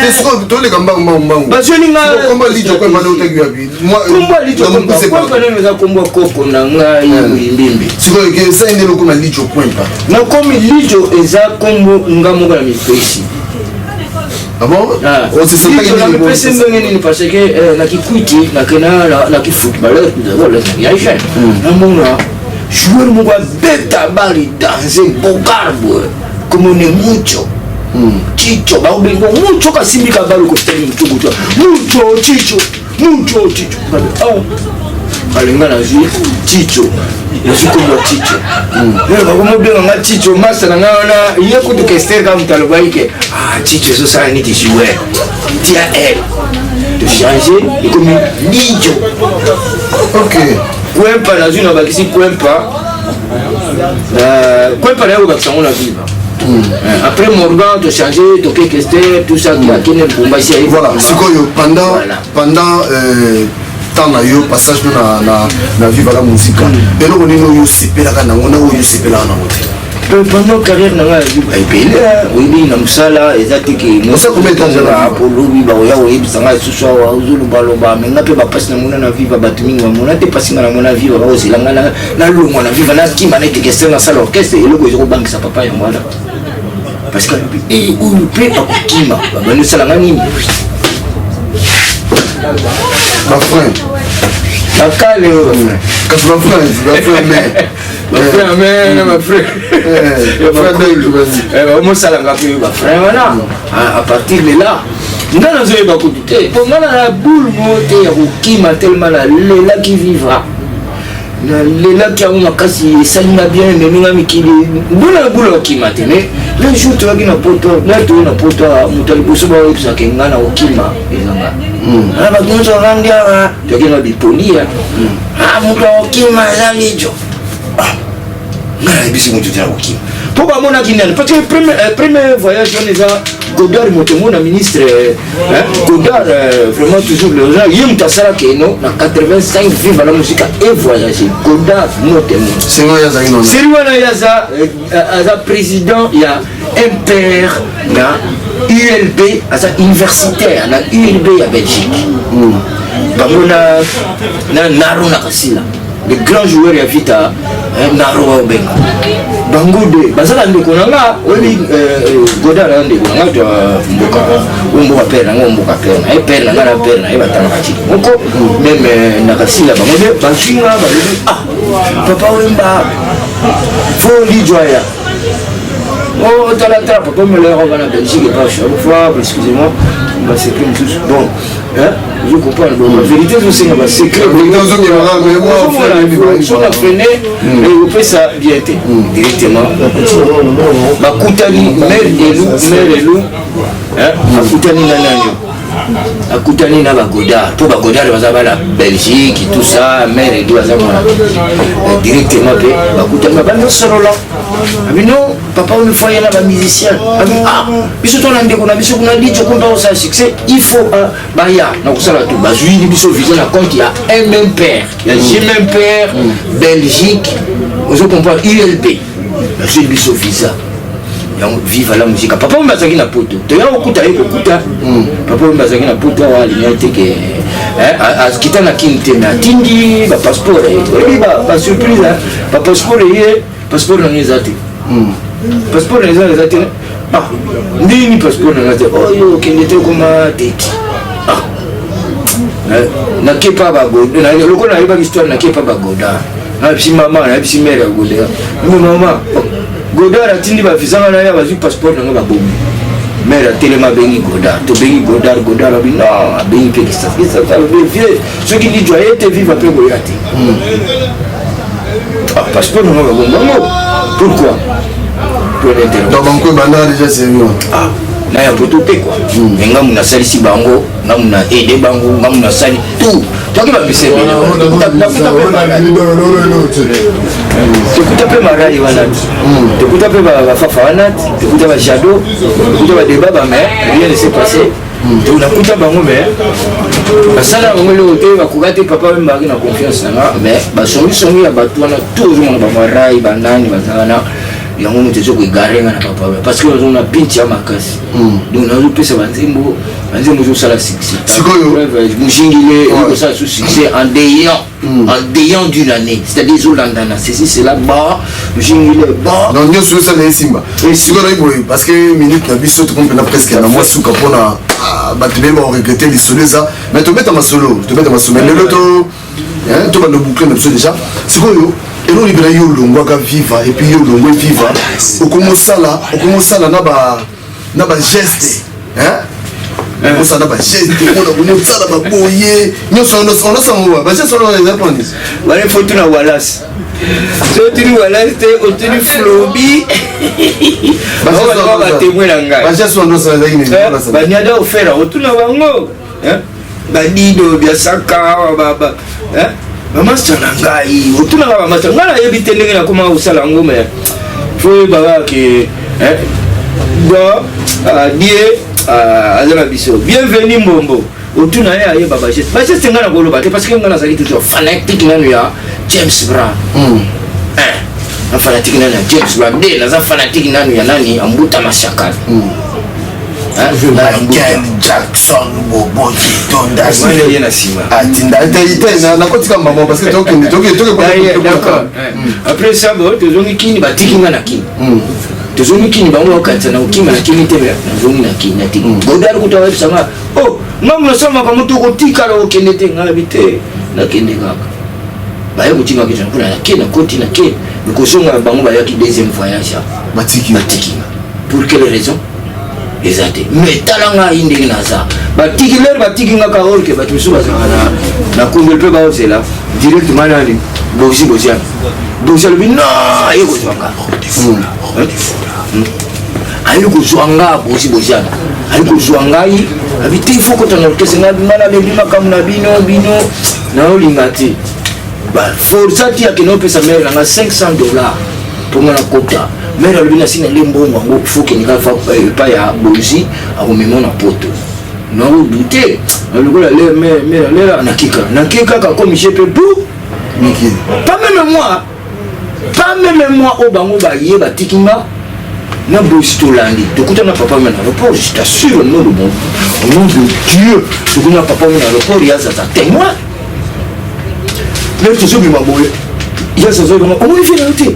tesko tole kamba mbangu bazoninga komba lijo kwamba na utaki wapi komba lijo kwamba neza komba koko na ngai mbimbi siko ke sa ndelo kuna lijo kwamba na komi lijo eza kombo ngamo na mipesi. Ah bon? On se sent pas que parce que la kikuiti la kena la ki footballeur il y a jeune un moment joueur mo ba beta bali dans un bogarbo comme on est mucho chicho ba obengo mucho kasimbi ka bali ko tele mucho chicho alenga na zi chicho yasukumwa chicho lero como bien nga chicho masa na ngana yeko to kester ka mutalo baike chicho so ça ni jouer tia elle de changer et comme lijo ok kwempa na zuna bakisi kwempa na yo bakisanga na viva. Après Morgan de changer de kester tout ça qui a kene bomba ici voilà sikoyo pendant na yo passage na vivre la musique et là on est no yo sepela kana ngona yo sepela na mote pendant carrière na nga vivre et puis là oui na musala ezatiki mo ça combien de temps za polobi ba ya oui bisanga susu wa uzulu baloba menga pe ba passe na mona na vivre batumi wa mona te passe na mona vivre ba osilanga na longo na vivre na kima na te question na salle orchestre et logo ezoko banki sa papa ya mwana parce que et ou peut akima ba no salanga nini ma frère Bakale quand ma frère mais ma frère on salanga pe ba frère voilà à partir de là ndana zo ba kodite pour ngana la boule moté ya kokima tellement la lela qui vivra na lela qui a uma kasi salina bien mais ninga mikili ndona boule okima tene le jour tu vas na poto là tu na poto mutali bosoba opsa ke ngana okima ezanga na ba kunzo randia tu kena bipolia muto okima zalijo ngana bisi mutu tena okima pour ba mona kinani parce que premier voyage on est à Godard motomo na ministre Godard vraiment toujours le gens yim tasala keno na 85 vive la musique et voyager Godard motomo c'est moi ya zaino c'est lui na yaza as président il y a un père na ULB as universitaire na ULB à Belgique bamona na Naro na Kasila le grand joueur ya vita Naro Benga bango de bazala ndeko nanga obi Godard ndeko nanga to mboka umboka père nanga umboka père na père nanga na père na batana kachiki moko même na Kasila bango de bashinga ba papa wemba fo li joya oh talata papa me le revend en Belgique pas chaque fois excusez-moi bah c'est comme tout bon hein je comprends la vérité c'est que c'est secret on a freiné et on fait ça bien directement bakutani mère élu hein bakutani nananyo akutani na bagodard pour bagodard bazaba la Belgique tout ça mère élu bazaba directement pe bakutani bando solo là abino papa on faut y aller ba musicien biso to na ndeko na biso kuna dijo kumba osa succès il faut baya na kusala tout bazui biso vision na compte ya un même père ya même père Belgique vous comprenez ULB bazui biso visa vive la musique papa on bazaki na poto to ya okuta ekuta papa on bazaki na poto wa lignité que kita na kinte na tindi ba passeport ba surprise ba passeport passeport na nizati passeport na nizati nini passeport na nizati oyo kendete kuma date na kepa ba goda na loko na iba histoire na kepa ba goda na bisi mama na bisi mère goda mama Godard atindi bafisanga na ya bazwi passeport nanga babomi mère atelema bengi Godard to bengi Godard abi non bengi pe ça vieux ceux qui dit joyeux te vivre après goyate passeport nanga babombango pourquoi pour l'intérêt donc banko banda déjà c'est mieux na ya poto te quoi nga muna salisi bango nga muna aider bango nga muna sali tout toki ba bise tekuta pe marai wana tekuta pe ba fafa wana tekuta ba shadow tekuta ba débat ba mais rien ne s'est passé on a kuta bango mais basala bango le hotel ba kugate papa même ba na confiance na mais ba songi ya batu wana toujours na ba marai bandani bazana yango moto ezo koegarenga na papa parce que on a pinti ya makasi donc nazopesa banzembo ozosala succès mojingile ekosala sous succès en déant d'une année c'est-à-dire ezolandana ceci cela ba mojingile ba donc nyonso osala esimba sikoyo nayi boye parce que minute na biso tokompena presque na mwa suka mpona bato beye baoregrete lisolo eza mais tobeta masolo mais lelo tobanda boucle na biso déjà sikoyo elo libela yo longwaka viva et puis yo longwe viva okomosala na ba geste okosala na ba geste okomosala baboye nyonso onasangowa bageste wana eza mpona wana foto na walas so otuni walas te otuni flobi batémoin na ngai bageste wana osala ezaki nini baniada ofera otuna bango badido biasaka bamasta na ngai otunaka bamasta ngai nayebi te ndenge nakoma kosala yango me fo babake die aza na biso bienvenu mbombo otuna ye ayeba bageste ngai nakoloba te parce que ngai nazali toujours fanatique nano ya James Brown na fanatique nano ya James Brown de naza fanatique nano ya nani ambuta mashakani Michael Jackson bobo kitonda ye na sima nakotika mbamo parce que d'accord après ça bo tozongi kini batikinga na kini tozongi kini bango bakanisa na okima na kini te nazongi na kini natiki Godard kuta webisanga nga munasoma kwa moto kotikala okende te nga nabi te nakende kaka baye kotinga kitana mpona nakende nakoti nakende mikosonga bango bayaki deuxième voyage batikinga pour quelle raison ezate mais talanga indenge naza batikinga ka orke bato misu bazanga na kongel pe baozela directement nani bosiana alobi no aye kozwanga aye kozwanga bosiana aye kozwa ngai abi te ifo kota na orkese ngana bebi makambo na bino naolinga te forsa ti akende opesa mere nanga $500 mponga na kota mere alobi nasi nande mbongo yango fokendeka epa ya bosi akomema na poto naodute alikola mere lela nakika kakomise mpe bu pas même moi oyo bango baye batikinga na bosi tolandi tokutana papa me na aéroport je t'assure au nom de Dieu tokutana papa me na aéroport yazaza témoin mais tozobima boye yazaza obima omonifi na yo te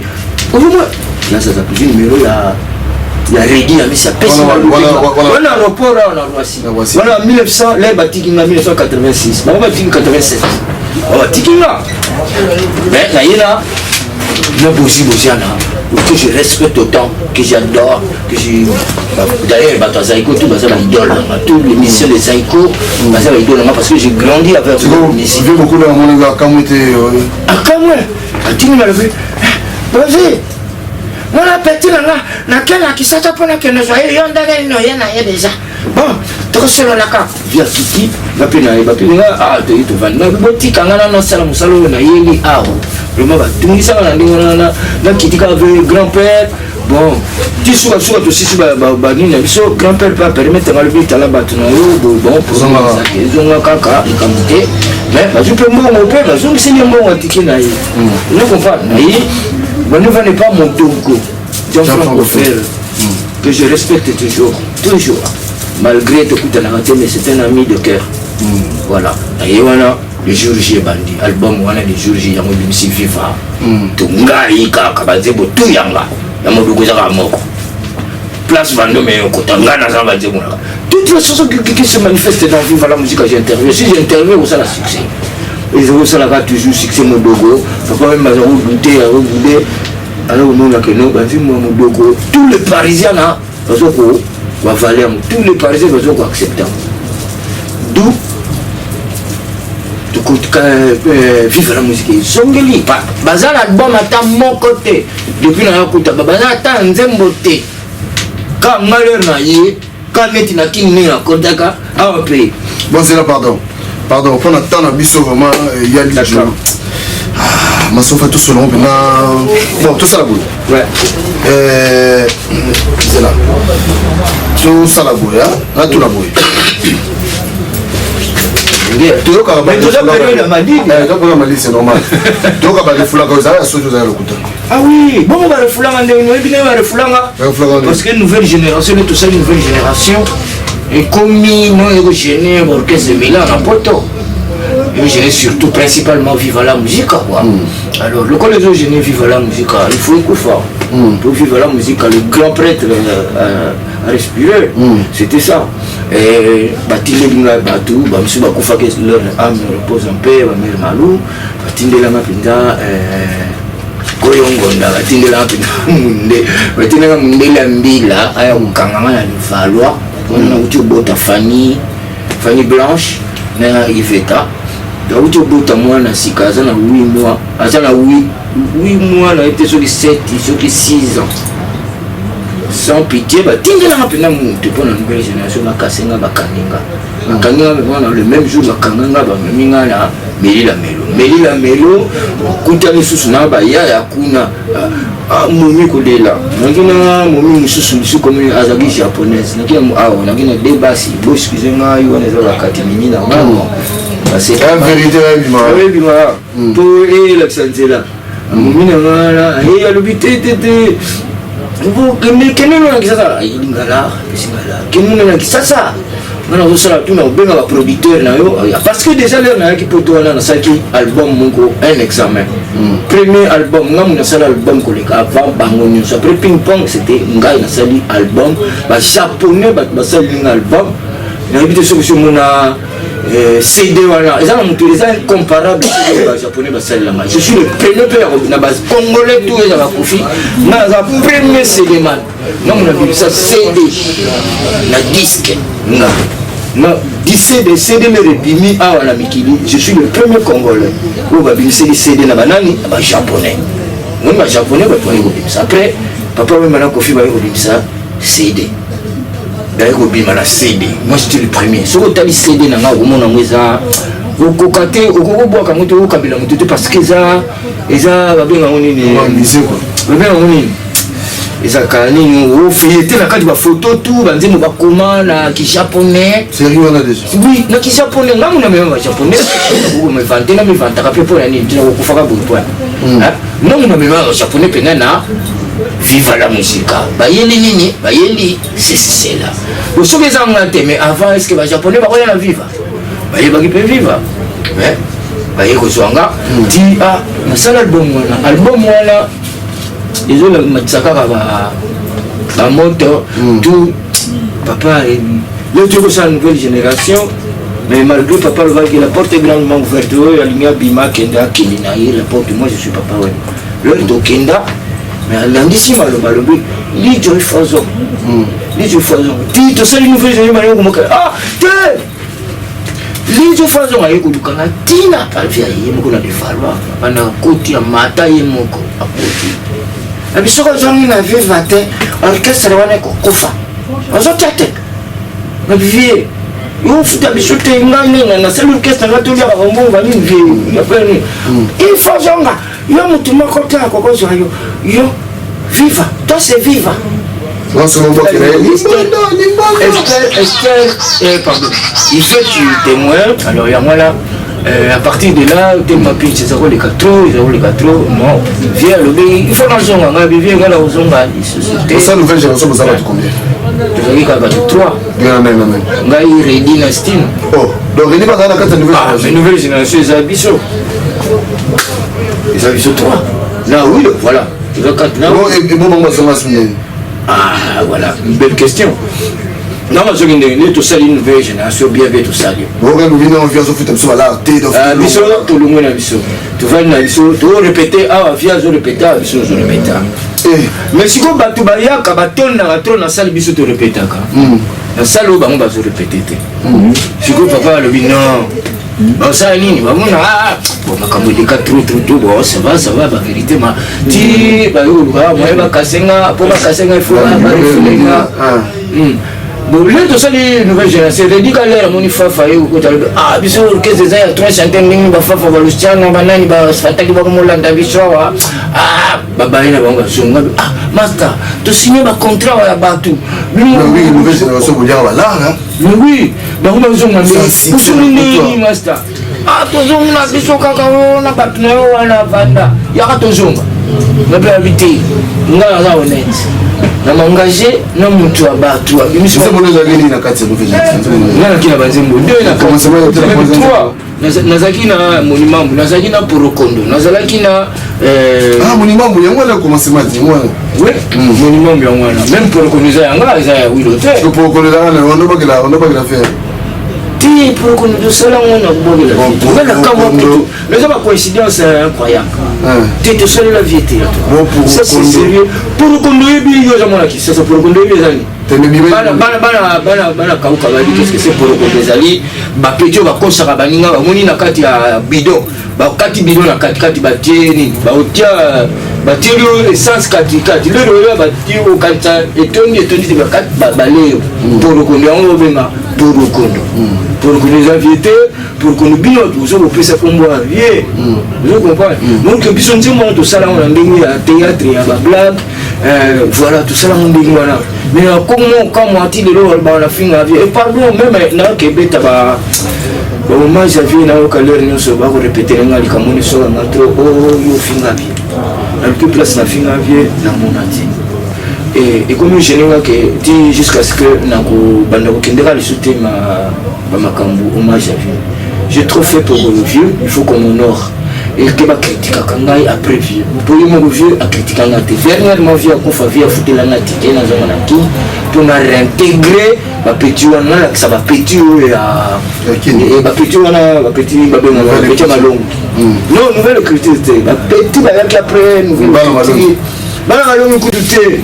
obima yazaza plusieurs numéro ya redi ya misi apesi wana aéroport awa na Roissy wana 1900 le batikinga 1986 bango batiki 87 batikinga mais naye na bosiana que je respecte autant, que j'adore, que je... D'ailleurs, bah, Zaïko, tout ça, l'idole. Toutes les missions de Zaïko, c'est l'idole, parce que j'ai grandi avec eux. Tu veux beaucoup de mon gars, quand tu es... Ah, quand moi, tu m'as vu. Vas-y. Voilà, petit, là, qui s'attend pour que nous soyons, il y en a déjà. Bon, tu sais, là, via Kiki, va plus ah, tu es venu, tu quand on a salon, on a yéli, ah, vraiment, tu me dis ça, on a Kiki avec grand-père. Bon, tu sais, aussi, grand-père pas permettre de le à la bâton, bon, pour ça, ils ont un caca, mais je peux mon père, je me suis dit, bon, on tiki naïe. Je comprends, naïe, mais ne venez pas mon tonko, Jean-Franck frère, que je respecte toujours. Malgré tout le temps, mais c'est un ami de cœur. Voilà. Et voilà, le jour J bandi, album voilà le jour J, yango bimsi viva. Tunga ika kabazebo tout yanga. Yango dukozaka moko. Place Vendôme yoko tangana za bazebo. Toutes les choses qui se manifestent dans Viva la musique, j'ai interviewé. Si j'ai interviewé, ça la succès. Et ça la toujours succès mon dogo. Papa même bazaro douter, boudé. alors nous là que nous tous les Parisiens là valer tous les Parisiens vont accepter d'où vive la musique zongeli pas bazal album ata mon côté depuis na kuta bazal ata nzembo te ka malheur na ye ka neti na kinni na kodaka a pays bon c'est là pardon pendant temps na biso vraiment il y a du jour ma sofa tout selon bon tout ça la boule ouais c'est là tout ça la boule hein tout la boule c'est normal. Ah oui, bon, on va parce que nouvelle génération, tout ça, une nouvelle génération, et comme nous gêné l'orchestre de Milan en Porto. Et gêné surtout principalement Viva la musique. Alors, le collège gêné Viva la musique, il faut un coup fort. Pour vivre la musique, le grand prêtre à respirer, c'était ça. Et Batinde Lula Batou, Bamsu Bakoufa, leur âme repose en paix, ma mère Malou, Batinde Lama Pinda, Koyongonda, Batinde Lama Pinda, Batinde Lama Munde Lambila, Aya Mukangama, Valois, on a eu Bota Fanny Blanche, na Iveta. Donc tu as moi na sika ça na 8 mois, ça na 8 mois na été sur les 7, sur les 6 ans. Sans pitié, bah tinga na pena mutu pour la nouvelle génération na kasenga ba kaninga. Na kaninga ba le même jour ba kananga ba minga na Melila Melo, kutani susu na ba ya kuna momi kolela. Ngina momi mususu musu comme azagi japonaise. Ngina ngina debasi, bo excusez-moi, yo na za katimini na mama. C'est la vérité, oui, pour l'accent là. Il y a l'obité de vous parce que déjà là qui peut album un examen premier album album après ping pong c'était un album japonais album CD voilà, ils ont incomparable japonais je suis le premier père na base congolais tout les a confié na la premier CD man non on a vu ça CD na disque na 17 CD le rebimi à la mikili je suis le premier congolais où va bien CD na banani ba japonais on va japonais va prendre ça après papa même na confié va ça CD d'ailleurs au CD moi j'étais le premier ce que tu as dit CD na nga omona ngweza okokate okoboka moto okabila moto parce que ça va bien ngoni ni musée quoi va bien ngoni eza kanini o fiyete na kadi ba photo tout banzemo ba comment na ki japonais sérieux on a déjà oui na ki japonais ngamu na même japonais ou me vante na me vante ka pe pour na ni ko kufaka boutwa non na même japonais pena na viva la musique bayeli nini bayeli c'est là le somme les anglais mais avant est-ce que les japonais va rien vivre bayeli baki pe vivre mais bayeli ko zwanga di na sala album wala ils ont le matsaka ba moto tout papa le truc c'est une nouvelle génération mais malgré papa le va que la porte est grandement ouverte la ligne bima kenda kilina la porte moi je suis papa ouais le to kenda mais l'indicible le li joy fazo ti to sali nouvelle génération comme li joy fazo ayi ko dukana tina palvia yemo na defalwa bana koti ya mata yemoko akoti abisoko zongi na viva te orchestre wana ko kufa ozotate na vie yo futa bisote ngane na sali orchestre na tolia ba mbongo ba ni vie ya pene il faut zonga yo mutu moko te akokozo yo viva toi c'est viva pardon il fait du témoin alors il y a moi là à partir de là tu m'appuies c'est ça les 4 non viens le il faut dans son on a vivier là aux zonga ça nouvelle génération vous avez combien tu as dit 3 bien amen ngai Redi Nastin oh donc Redi pas dans la 4 nouvelle génération les abisso 3 là oui voilà et bon maman ça va se. Ah voilà, une belle question. Non, mais je dis que tu une nouvelle génération bien tout ça. Bon, nous venons en viager au foot, tu vas là, t'es dans le biso, tout le monde a biso. Tu vas dans biso, tu vas répéter, ah, viens, je répète, biso, je répète. Mais si tu vas tout baya, quand tu vas dans la salle, biso, tu répètes. La salle, on va répéter. Si tu papa le bilan, ça ligne, bon, quand on dit trop, bon, ça va, la vérité, ma ti, bah, moi, kassenga, pour ma kassenga, il faut bon, là, tout ça, les nouvelles générations, c'est dit qu'à l'air, mon fafa, ah, bisous, qu'est-ce que c'est, 3 centaines de lignes, fafa, Luciano, banani, fataki, bamoulanda, bissoa, ah, babaïna, ah, master, tu signes un contrat à la batou. Oui, les nouvelles générations, vous dire, voilà, hein. Oui, bah, on va vous master. Ah, tu zoom, na, bisou, kakao, na, batneo, na, vanda, y'a tu zoom. Na bien habité, on a honnête. Na m'engager, na mutu abatu. C'est mon gagné na kati de na kina banzembo. Deux na commencement de 3. Nazaki na monument, nazaki na porokondo, nazaki na ah monument yango na commencement yango. Oui, monument yango na. Même porokondo za yanga za ya wilote. Ko porokondo za na on ne pas faire. Ti porokondo de sala on a bogué la vie. On a comme tout. Mais ça va coïncidence incroyable. Tu te seul la vie était là. Ça c'est sérieux. Porokondo ebi yo jamona ki, ça porokondo ebi zali. Bana kauka bali qu'est-ce que c'est porokondo zali? Ba pedio ba kosaka baninga ba moni na kati ya bidon. Ba kati bidon na kati ba tieni, ba otia ba tielo essence kati le roya ba tio kanta etondi ba kati ba leo. Porokondo yango benga porokondo. Porokondo za viete, porokondo bino tuzo ko pesa kombo a vie. Vous comprenez? Donc biso nzimo to sala on ndenge ya théâtre ya ba blague, voilà tout ça on ndenge voilà. Mais comment quand moi ti le ba na finga vie et pardon même na kebeta ba hommage à vie na okaleur nyonso ba ko répéter ngali kamoni so na trop oh yo finga vie. Na plus place na finga vie na monati. Et comme je n'ai que dit jusqu'à ce que Nako Bandako Kendera le soutien ma makambu hommage à vie. J'ai trop fait pour le vieux, il faut qu'on honore. Et que ma critique à Kangai après vieux. Pour le vieux à critiquer à Nati. Dernièrement, vieux à Kofa, vieux à foutre la Nati, qui est dans un Naki, pour réintégrer ma petite wana, ça va petit et ma petite wana, ma petite malongue. Non, nouvelle critique, ma petite qui après, nouvelle critique. Malongue, écoutez.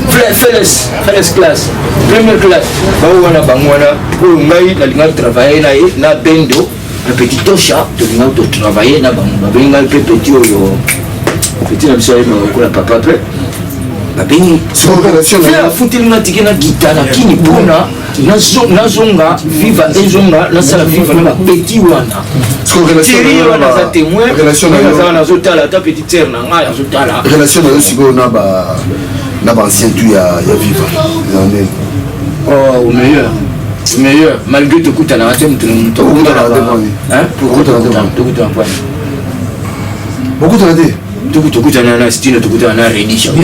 First class, première classe. Bawana bangwana, pour ngai la travailler na bendo, na petit tosha, to travailler na bango. Babenga petit oyo. Petit na biso na la papa après. Babengi son relation na futil na tikena guitare kini pona na zonga viva ezonga na sala viva na petit wana. Son relation na za témoin, relation na zotala ta petite sœur na nga ya zotala. Relation na siko na ba na ancien tu ya vivre oh au meilleur malgré tout coup na atem tout beaucoup de na style tout na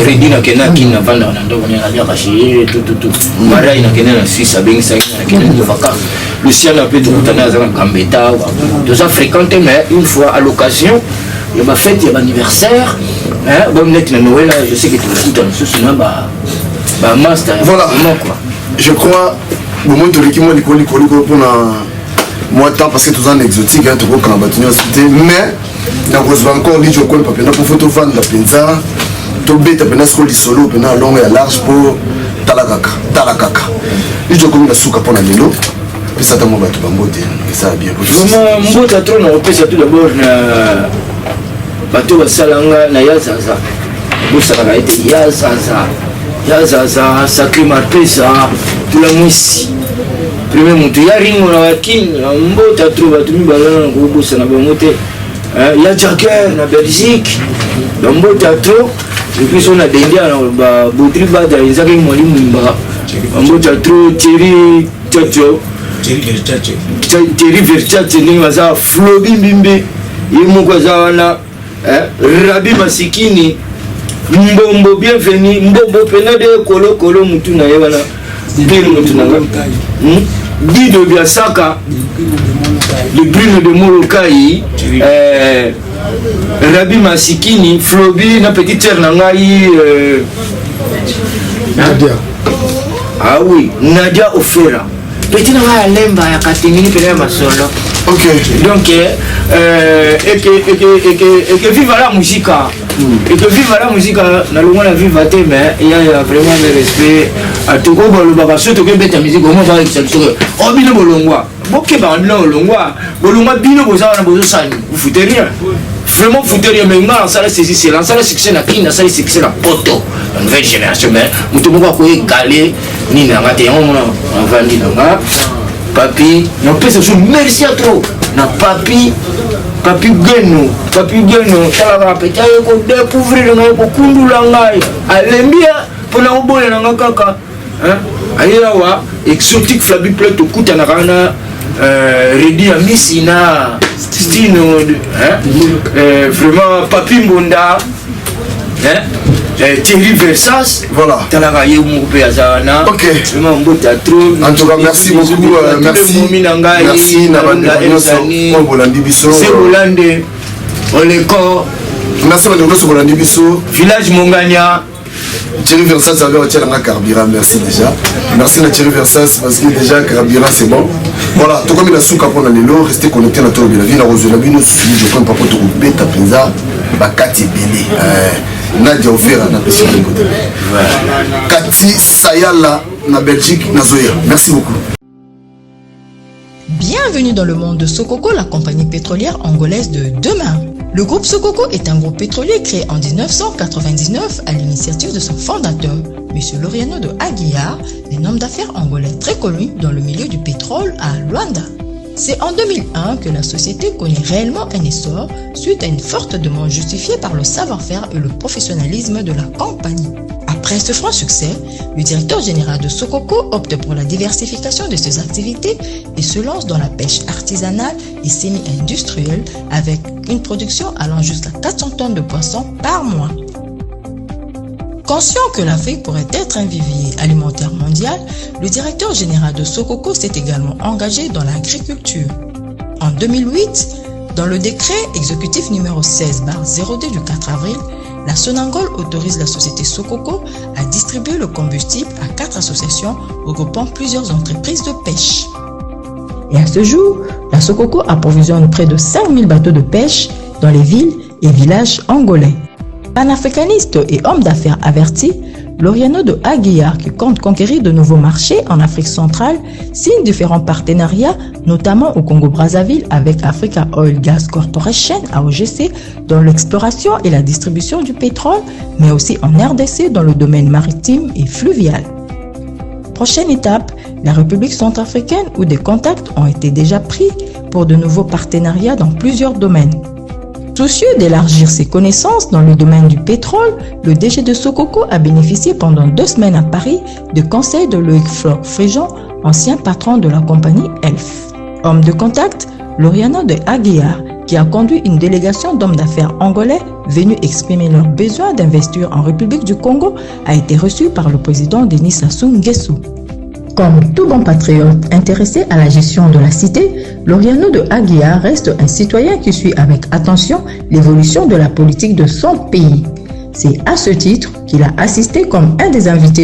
redina kena kina vanda na ndo na ya kashi tout marai na kena na Suisse beng ça na kena de vacances Luciano a peut tout na za kambeta deux ans fréquenté mais une fois à l'occasion il y a ma fête, il y a l'anniversaire. Bon, net la Noël, je sais que tu écoutes un sous bah master. Voilà. Je crois, au moment où l'équipe m'a dit qu'on pour moi temps parce que tout ça est exotique, hein, tout le monde a cité, mais dans le encore dit je connais pas bien pour photo fan de la pizza, tout bête à peine ce solo, peine à long et à large pour talakaka. Et je connais la souka pour la mélo. Puis ça t'a mon bateau bambote, ça a bien. Mon bateau a trop na opé tout d'abord na bateau basalanga na yazaza bosaka na ete yazaza sacré marpesa tula mwisi premier moto ya ringo na wakini na mbota tro bato mibala na kobosa na bango te ya Jagger na Belgique na mbota tro depuis so na dendia na ba botri bata ezaki mwalimu mbaka mbota tro Thierry Verchace ndenge baza Flobi Mbimbe ye moko aza wana Rabi Masikini Mbombo bienvenue Mbombo pena de kolo mutu na ye wana Bill mutu na Dido Biasaka le Bruno de Molokai Rabi Masikini Flobi na petite sœur na ngai Ah oui, Nadia Ofera. Petit n'a pas l'emba à Katingini que ma solo. Ok. Donc, et que vive la musique. Et que vive la musique, na longa la vive à mais il y a vraiment le respect à tout le monde. Surtout que bête musique, comment va exceptionnel. Oh, bien le bolongwa. Boké par le bolongwa. Bolongwa bien le bozar na bozosani. Vous foutez rien. Vraiment foutez rien. Mais maintenant, ça c'est la succès la qui n'a ça succès la poto. La nouvelle génération, mais nous devons quoi égaler ni na maté on va dire na papi. Non, peut se merci à trop. Na papi. Papi Geno, tala rapeta ko découvrir na ko kundula ngai. Alembia pona obola na kaka. Hein? Ayawa exotique flabi plate okuta na kana ready à Missina Stino hein? Vraiment papi Mbonda. Hein? Thierry Versas, voilà. Ok. En tout cas, merci beaucoup. Merci. Merci. Village Mongania. Thierry Versas avait retiré un carburant, merci déjà. Merci à Thierry Versas parce que déjà carburant c'est bon. Voilà, tout comme il a su qu'après on a l'élo, restez connectés à notre vie. La vie n'a reçu la vie, nous suffit, je prends pas pour te couper, ta pinza, Bakati Bélé. Nadia Ofera na Pession de côté. Kati Sayala na Belgique, na Zoya. Merci beaucoup. Bienvenue dans le monde de Sokoko, la compagnie pétrolière angolaise de demain. Le groupe Sokoko est un groupe pétrolier créé en 1999 à l'initiative de son fondateur, M. Loriano de Aguiar, un homme d'affaires angolais très connu dans le milieu du pétrole à Luanda. C'est en 2001 que la société connaît réellement un essor suite à une forte demande justifiée par le savoir-faire et le professionnalisme de la compagnie. Après ce franc succès, le directeur général de Sokoko opte pour la diversification de ses activités et se lance dans la pêche artisanale et semi-industrielle avec une production allant jusqu'à 400 tonnes de poissons par mois. Conscient que l'Afrique pourrait être un vivier alimentaire mondial, le directeur général de Sokoko s'est également engagé dans l'agriculture. En 2008, dans le décret exécutif numéro 16/02 du 4 avril, la Sonangol autorise la société Sokoko à distribuer le combustible à 4 associations regroupant plusieurs entreprises de pêche. Et à ce jour, la Sokoko approvisionne près de 5000 bateaux de pêche dans les villes et villages angolais. Panafricaniste et homme d'affaires averti, Loriano de Aguiar, qui compte conquérir de nouveaux marchés en Afrique centrale, signe différents partenariats, notamment au Congo-Brazzaville avec Africa Oil Gas Corporation, AOGC, dans l'exploration et la distribution du pétrole, mais aussi en RDC dans le domaine maritime et fluvial. Prochaine étape, la République centrafricaine où des contacts ont été déjà pris pour de nouveaux partenariats dans plusieurs domaines. Soucieux d'élargir ses connaissances dans le domaine du pétrole, le DG de Sokoko a bénéficié pendant 2 semaines à Paris de conseils de Loïc Fréjean, ancien patron de la compagnie Elf. Homme de contact, Loriano de Aguiar, qui a conduit une délégation d'hommes d'affaires angolais venus exprimer leur besoin d'investir en République du Congo, a été reçu par le président Denis Sassou Nguesso. Comme tout bon patriote intéressé à la gestion de la cité, Loriano de Aguiar reste un citoyen qui suit avec attention l'évolution de la politique de son pays. C'est à ce titre qu'il a assisté comme un des invités de